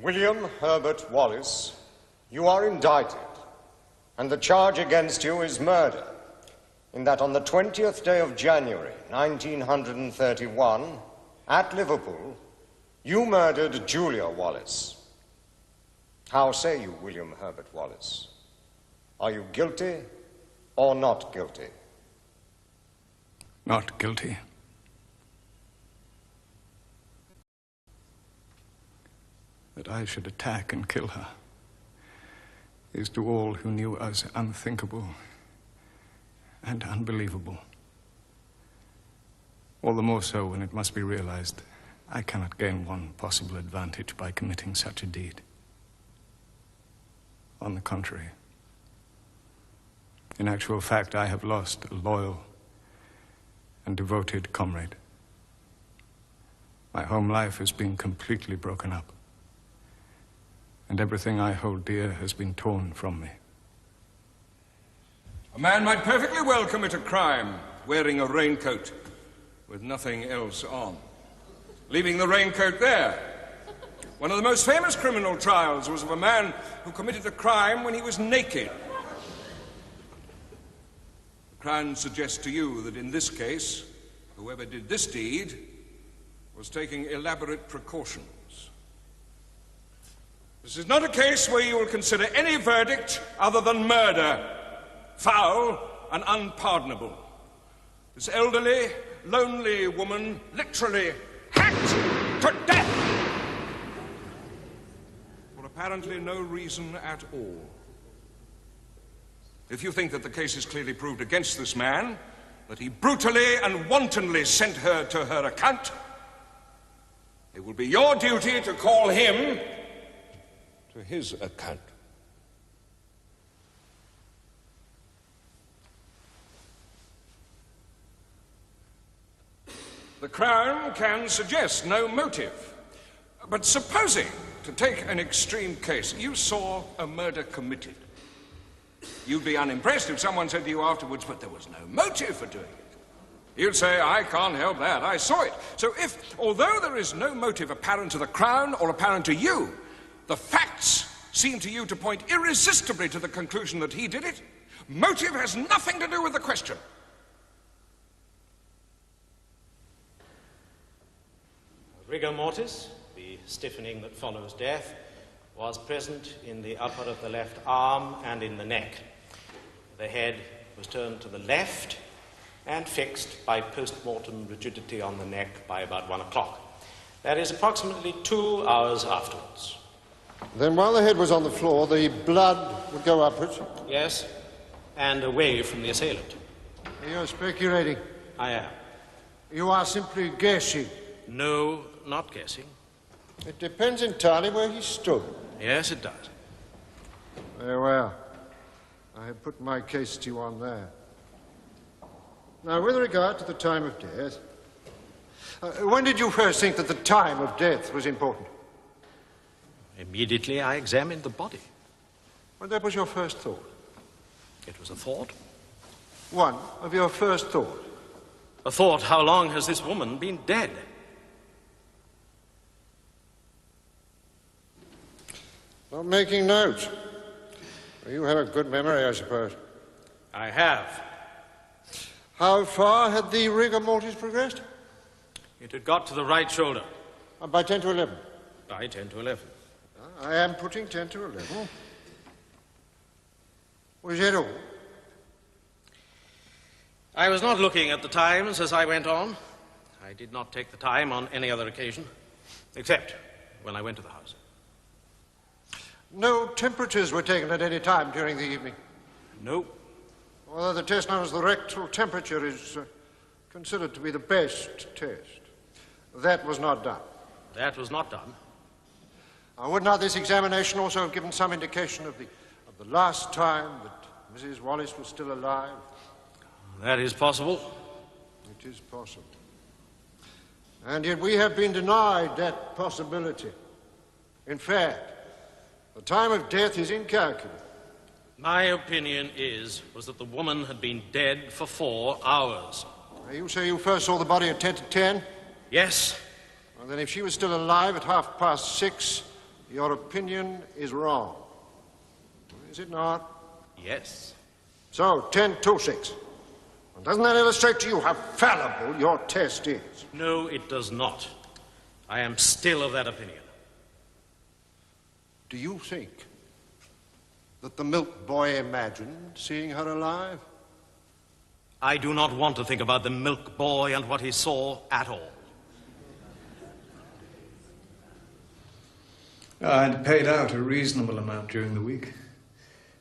William Herbert Wallace, you are indicted, and the charge against you is murder, in that on the 20th day of January, 1931, at Liverpool, you murdered Julia Wallace. How say you, William Herbert Wallace? Are you guilty or not guilty? Not guilty. That I should attack and kill her is to all who knew us unthinkable and unbelievable. All the more so when it must be realized I cannot gain one possible advantage by committing such a deed. On the contrary, in actual fact, I have lost a loyal and devoted comrade. My home life has been completely broken up, and everything I hold dear has been torn from me. A man might perfectly well commit a crime wearing a raincoat with nothing else on, leaving the raincoat there. One of the most famous criminal trials was of a man who committed a crime when he was naked. The Crown suggests to you that in this case, whoever did this deed was taking elaborate precautions. This is not a case where you will consider any verdict other than murder, foul and unpardonable. This elderly, lonely woman literally hacked to death for apparently no reason at all. If you think that the case is clearly proved against this man, that he brutally and wantonly sent her to her account, it will be your duty to call him to his account. The Crown can suggest no motive. But supposing, to take an extreme case, you saw a murder committed. You'd be unimpressed if someone said to you afterwards, but there was no motive for doing it. You'd say, I can't help that, I saw it. So if, although there is no motive apparent to the Crown or apparent to you, the facts seem to you to point irresistibly to the conclusion that he did it, motive has nothing to do with the question. Rigor mortis, the stiffening that follows death, was present in the upper of the left arm and in the neck. The head was turned to the left and fixed by post-mortem rigidity on the neck by about 1 o'clock. That is approximately 2 hours afterwards. Then while the head was on the floor, the blood would go upwards? Yes, and away from the assailant. You're speculating. I am. You are simply guessing. No, not guessing. It depends entirely where he stood. Yes, it does. Very well. I have put my case to you on there. Now, with regard to the time of death, when did you first think that the time of death was important? Immediately I examined the body. Well, that was your first thought? It was a thought. One of your first thought? A thought, how long has this woman been dead? Not making notes. You have a good memory, I suppose. I have. How far had the rigor mortis progressed? It had got to the right shoulder. By 10 to 11? By 10 to 11. I am putting 10 to 11. Was that all? I was not looking at the times as I went on. I did not take the time on any other occasion, except when I went to the house. No temperatures were taken at any time during the evening? No. Although the test known as the rectal temperature is considered to be the best test. That was not done? That was not done. Would not this examination also have given some indication of the last time that Mrs. Wallace was still alive? That is possible. It is possible. And yet we have been denied that possibility. In fact, the time of death is incalculable. My opinion was that the woman had been dead for 4 hours. You say you first saw the body at 10 to 10? Yes. Well, then if she was still alive at 6:30, your opinion is wrong. Is it not? Yes. So, 10-6. Well, doesn't that illustrate to you how fallible your test is? No, it does not. I am still of that opinion. Do you think that the milk boy imagined seeing her alive? I do not want to think about the milk boy and what he saw at all. I'd paid out a reasonable amount during the week,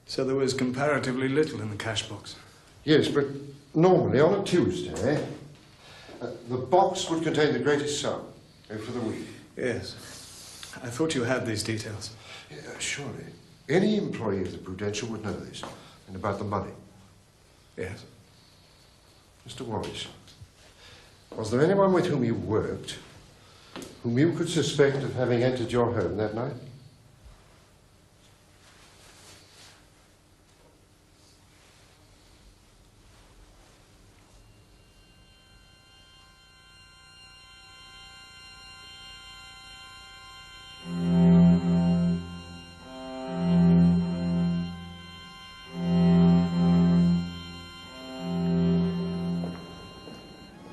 so there was comparatively little in the cash box. Yes, but normally on a Tuesday, the box would contain the greatest sum for the week. Yes. I thought you had these details. Yeah, surely. Any employee of the Prudential would know this, and about the money. Yes. Mr. Wallace, was there anyone with whom you worked whom you could suspect of having entered your home that night?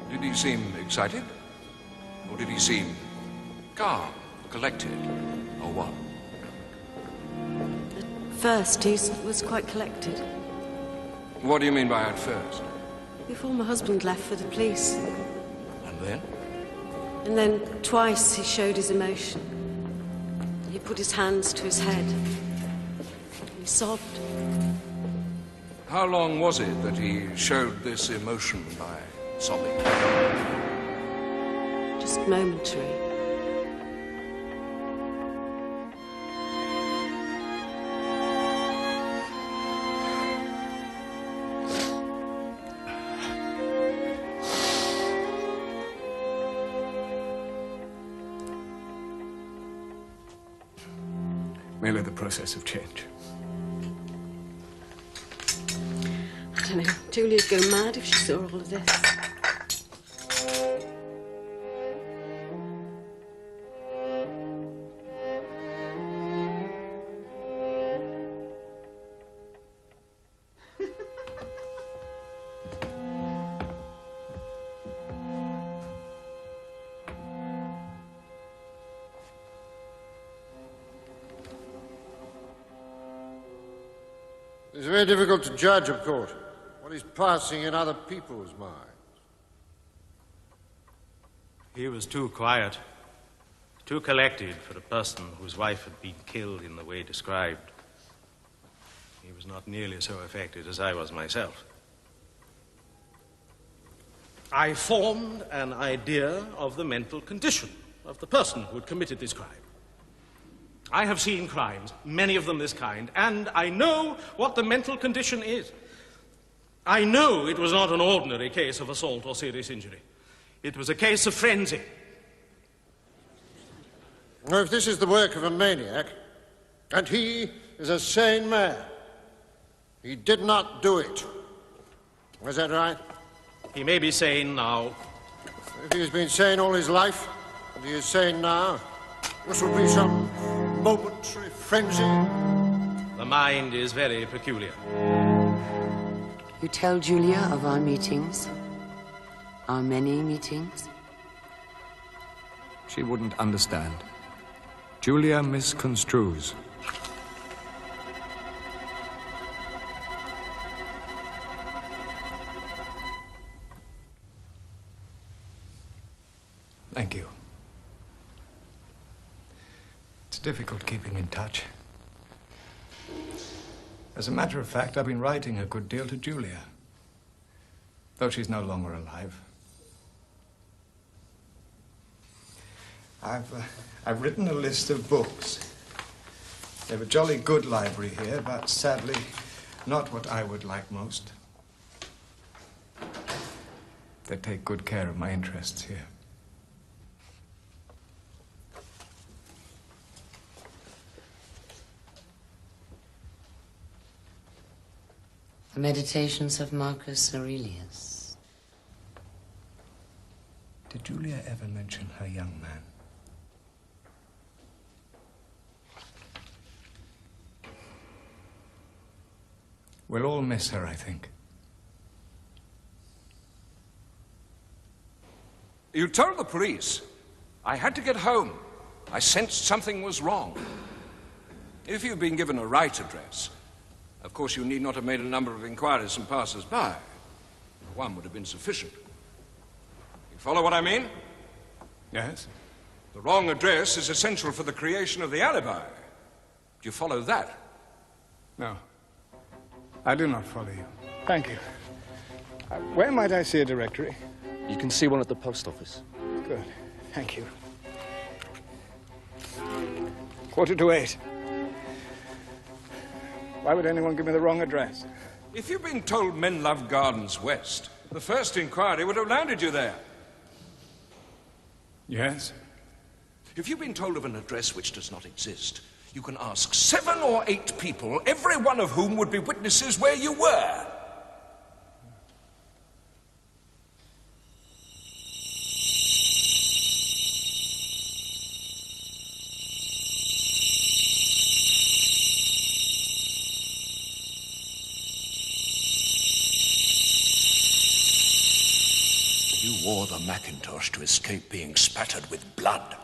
Did he seem excited? Or did he seem calm, collected, or what? At first, he was quite collected. What do you mean by at first? Before my husband left for the police. And then? And then twice he showed his emotion. He put his hands to his head. He sobbed. How long was it that he showed this emotion by sobbing? Just momentary. Merely the process of change. I don't know. Julia'd go mad if she saw all of this. It's very difficult to judge, of course, what is passing in other people's minds. He was too quiet, too collected for a person whose wife had been killed in the way described. He was not nearly so affected as I was myself. I formed an idea of the mental condition of the person who had committed this crime. I have seen crimes, many of them this kind, and I know what the mental condition is. I know it was not an ordinary case of assault or serious injury. It was a case of frenzy. Now, if this is the work of a maniac, and he is a sane man, he did not do it. Was that right? He may be sane now. If he has been sane all his life, and he is sane now, this will be some momentary frenzy. The mind is very peculiar. You tell Julia of our meetings? Our many meetings? She wouldn't understand. Julia misconstrues. Thank you. It's difficult keeping in touch. As a matter of fact, I've been writing a good deal to Julia, though she's no longer alive. I've written a list of books. They have a jolly good library here, but sadly, not what I would like most. They take good care of my interests here. The Meditations of Marcus Aurelius. Did Julia ever mention her young man? We'll all miss her, I think. You told the police. I had to get home. I sensed something was wrong. If you'd been given a right address, of course you need not have made a number of inquiries from passers-by. One would have been sufficient. You follow what I mean? Yes? The wrong address is essential for the creation of the alibi. Do you follow that? No. I do not follow you. Thank you. Where might I see a directory? You can see one at the post office. Good. Thank you. 7:45. Why would anyone give me the wrong address? If you'd been told Men Love Gardens West, the first inquiry would have landed you there. Yes? If you've been told of an address which does not exist, you can ask 7 or 8 people, every one of whom would be witnesses where you were. You wore the Macintosh to escape being spattered with blood.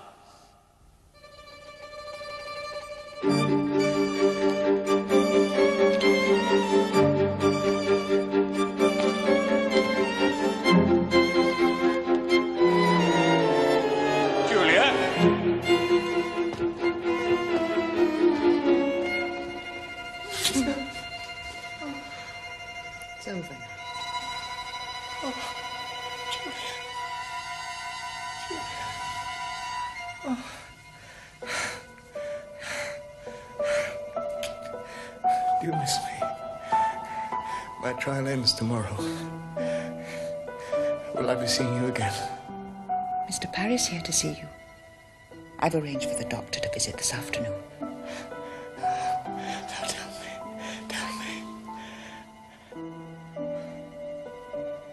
It's over. Do you miss me? My trial ends tomorrow. Will I be seeing you again? Mr. Parry's here to see you. I've arranged for the doctor to visit this afternoon.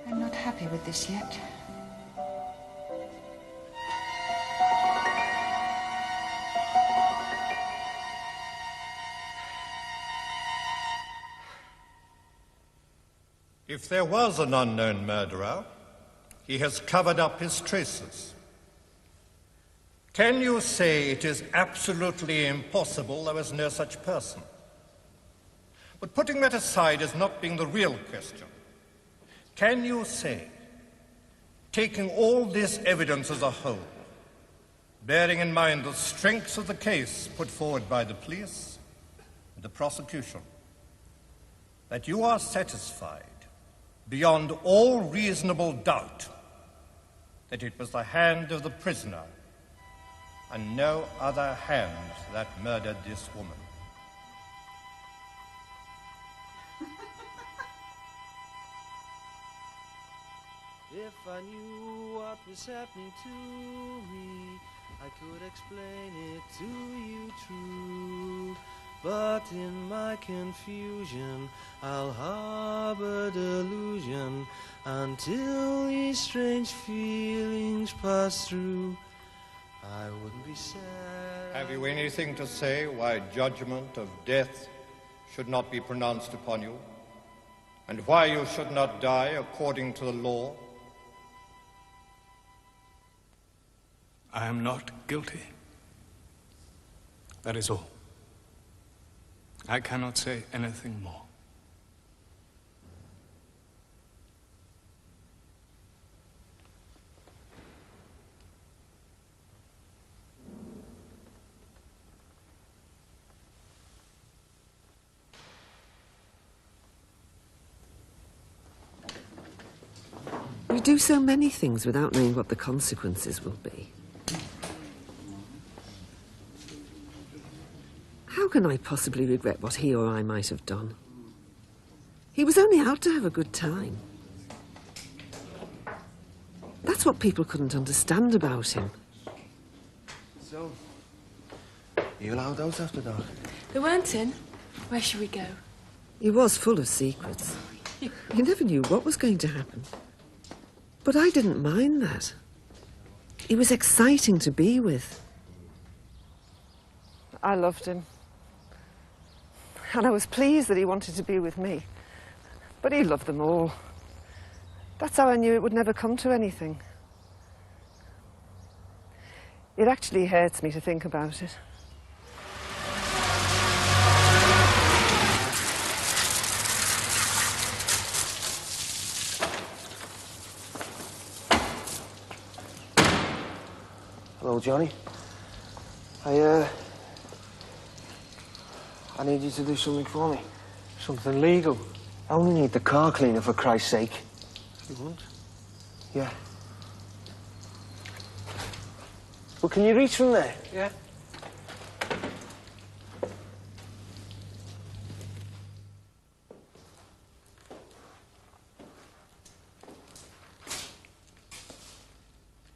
I'm not happy with this yet. If there was an unknown murderer, he has covered up his traces. Can you say it is absolutely impossible there was no such person? But putting that aside as not being the real question, can you say, taking all this evidence as a whole, bearing in mind the strengths of the case put forward by the police and the prosecution, that you are satisfied beyond all reasonable doubt that it was the hand of the prisoner and no other hand that murdered this woman? If I knew what was happening to me, I could explain it to you true. But in my confusion, I'll harbor delusion until these strange feelings pass through. I wouldn't be sad. Have you anything to say why judgment of death should not be pronounced upon you, and why you should not die according to the law? I am not guilty. That is all. I cannot say anything more. We do so many things without knowing what the consequences will be. How can I possibly regret what he or I might have done? He was only out to have a good time. That's what people couldn't understand about him. So, you allowed those after dark? They weren't in. Where should we go? He was full of secrets. You never knew what was going to happen. But I didn't mind that. He was exciting to be with. I loved him. And I was pleased that he wanted to be with me. But he loved them all. That's how I knew it would never come to anything. It actually hurts me to think about it. Hello, Johnny. I need you to do something for me. Something legal? I only need the car cleaner, for Christ's sake. You want? Yeah. Well, can you reach from there? Yeah.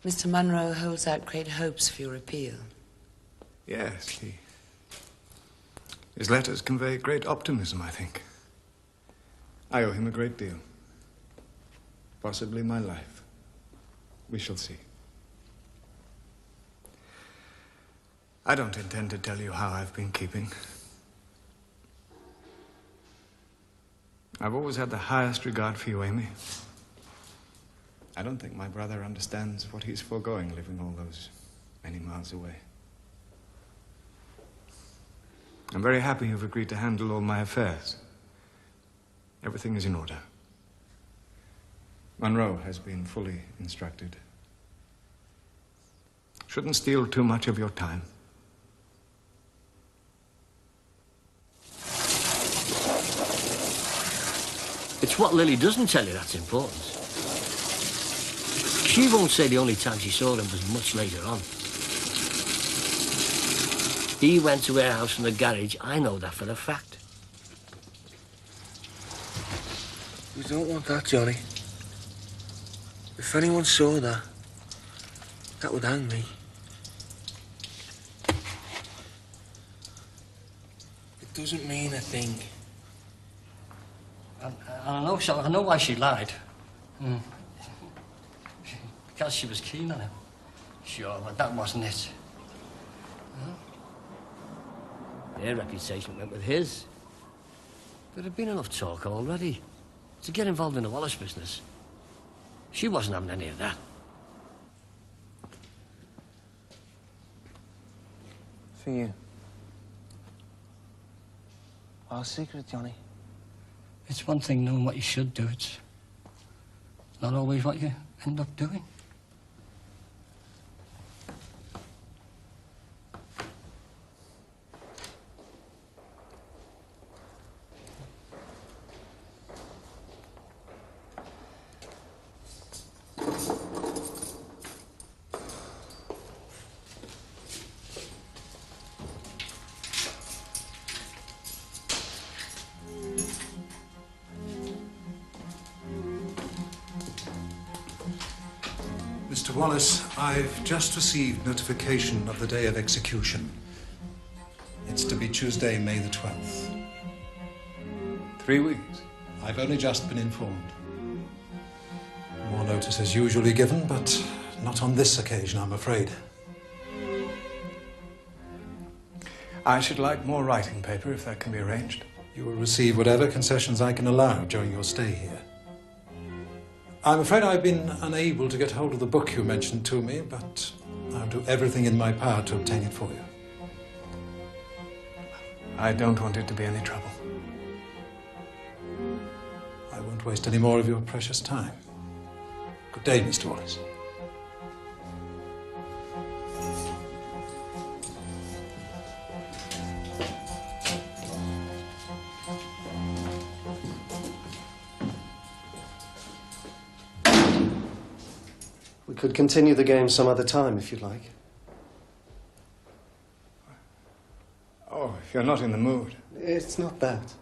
Mr. Munro holds out great hopes for your appeal. Yes, his letters convey great optimism, I think. I owe him a great deal. Possibly my life. We shall see. I don't intend to tell you how I've been keeping. I've always had the highest regard for you, Amy. I don't think my brother understands what he's foregoing living all those many miles away. I'm very happy you've agreed to handle all my affairs. Everything is in order. Monroe has been fully instructed. Shouldn't steal too much of your time. It's what Lily doesn't tell you that's important. She won't say the only time she saw him was much later on. He went to her house from the garage. I know that for a fact. We don't want that, Johnny. If anyone saw that, that would hang me. It doesn't mean a thing. I know why she lied. Because she was keen on him. Sure, but that wasn't it. Their reputation went with his. There had been enough talk already to get involved in the Wallace business. She wasn't having any of that. For you. Our secret, Johnny. It's one thing knowing what you should do. It's not always what you end up doing. Mr. Wallace, I've just received notification of the day of execution. It's to be Tuesday, May the 12th. 3 weeks. I've only just been informed. More notice is usually given, but not on this occasion, I'm afraid. I should like more writing paper, if that can be arranged. You will receive whatever concessions I can allow during your stay here. I'm afraid I've been unable to get hold of the book you mentioned to me, but I'll do everything in my power to obtain it for you. I don't want it to be any trouble. I won't waste any more of your precious time. Good day, Mr. Wallace. We could continue the game some other time, if you'd like. Oh, if you're not in the mood. It's not that.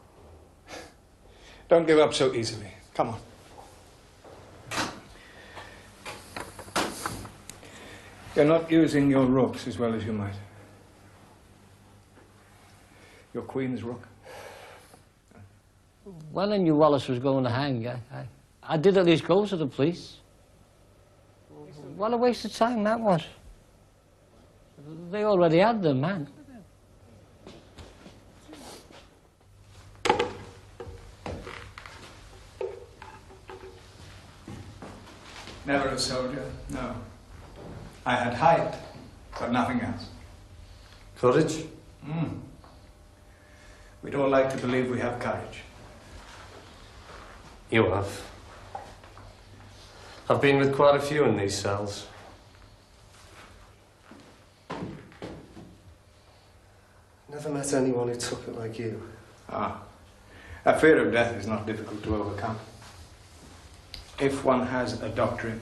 Don't give up so easily. Come on. You're not using your rooks as well as you might. Your queen's rook. Well, I knew Wallace was going to hang. I did at least go to the police. What a waste of time that was. They already had the man. Never a soldier, no. I had height, but nothing else. Courage? We'd all like to believe we have courage. You have. I've been with quite a few in these cells. Never met anyone who took it like you. Ah. A fear of death is not difficult to overcome. If one has a doctrine,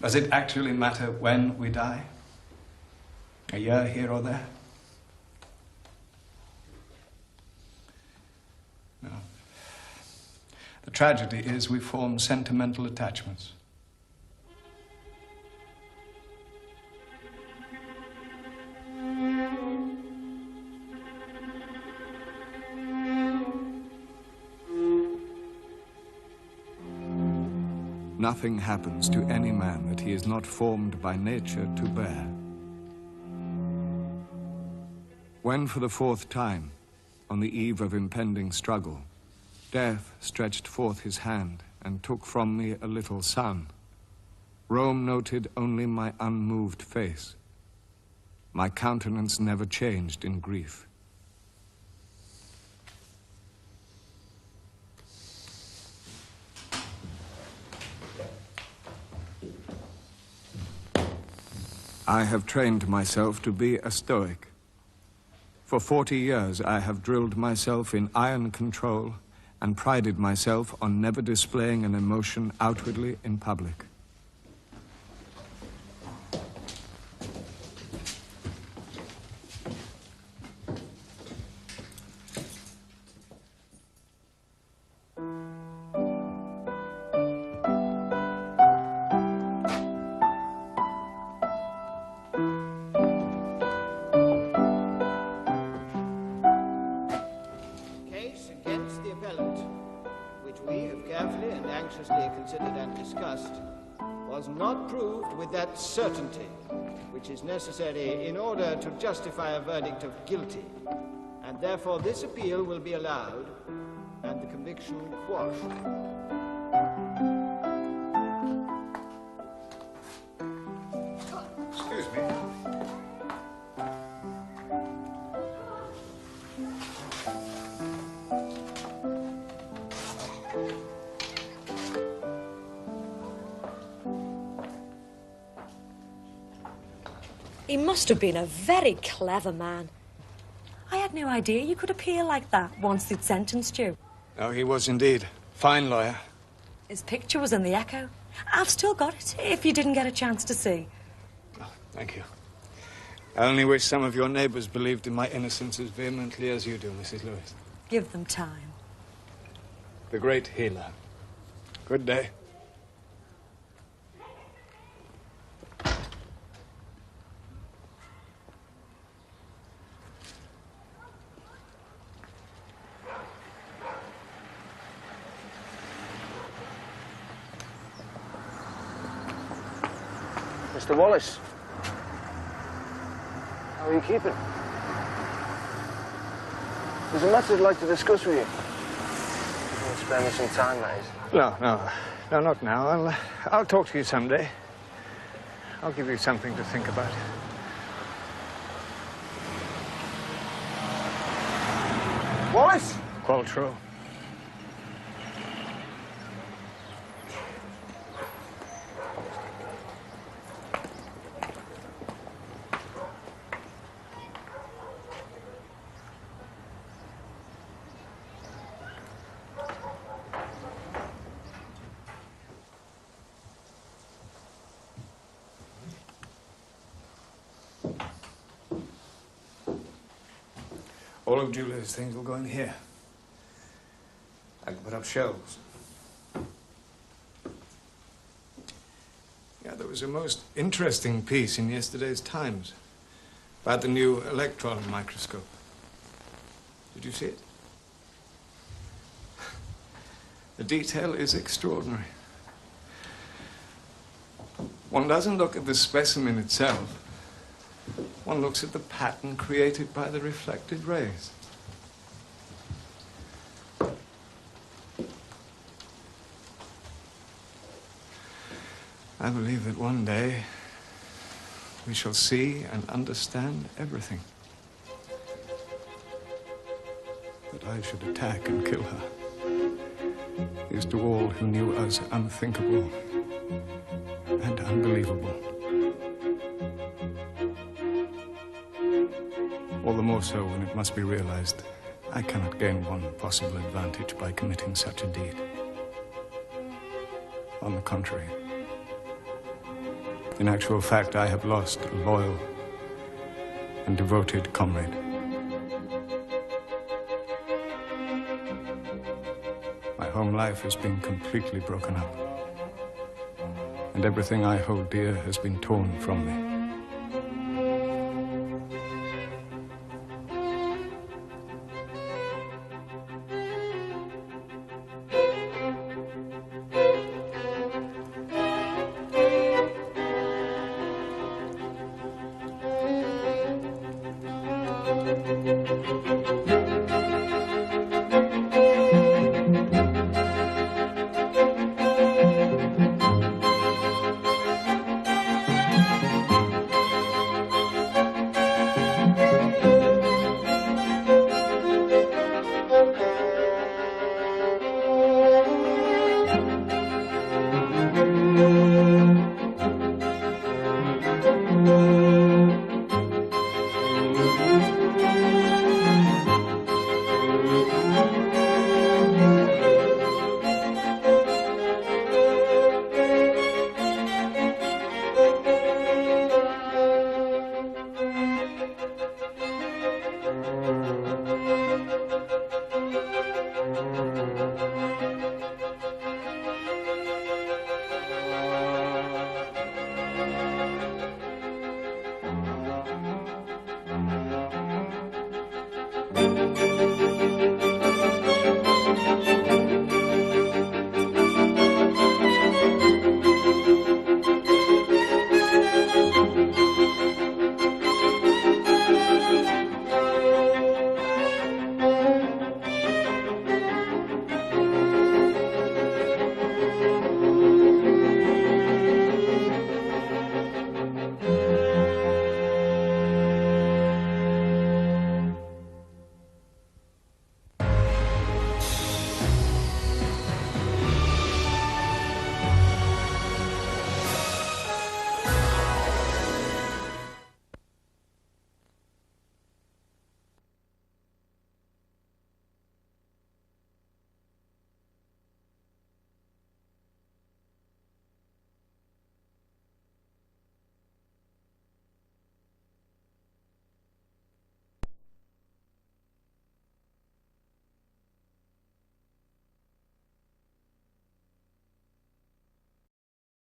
does it actually matter when we die? A year here or there? No. The tragedy is we form sentimental attachments. Nothing happens to any man that he is not formed by nature to bear. When for the fourth time, on the eve of impending struggle, death stretched forth his hand and took from me a little son, Rome noted only my unmoved face. My countenance never changed in grief. I have trained myself to be a Stoic. For 40 years, I have drilled myself in iron control and prided myself on never displaying an emotion outwardly in public. Certainty, which is necessary in order to justify a verdict of guilty, and therefore this appeal will be allowed and the conviction quashed. Excuse me. He must have been a very clever man. I had no idea you could appeal like that once they'd sentenced you. Oh, he was indeed. Fine lawyer. His picture was in the Echo. I've still got it, if you didn't get a chance to see. Oh, thank you. I only wish some of your neighbors believed in my innocence as vehemently as you do, Mrs. Lewis. Give them time. The great healer. Good day. Mr. Wallace, how are you keeping? There's a matter I'd like to discuss with you. If you want to spare me some time, that is. No, not now. I'll talk to you someday. I'll give you something to think about. Wallace? Qual tro. All of Julia's things will go in here. I can put up shelves. Yeah, there was a most interesting piece in yesterday's Times about the new electron microscope. Did you see it? The detail is extraordinary. One doesn't look at the specimen itself. One looks at the pattern created by the reflected rays. I believe that one day we shall see and understand everything. That I should attack and kill her is to all who knew us unthinkable and unbelievable. All the more so when it must be realized I cannot gain one possible advantage by committing such a deed. On the contrary, in actual fact, I have lost a loyal and devoted comrade. My home life has been completely broken up, and everything I hold dear has been torn from me.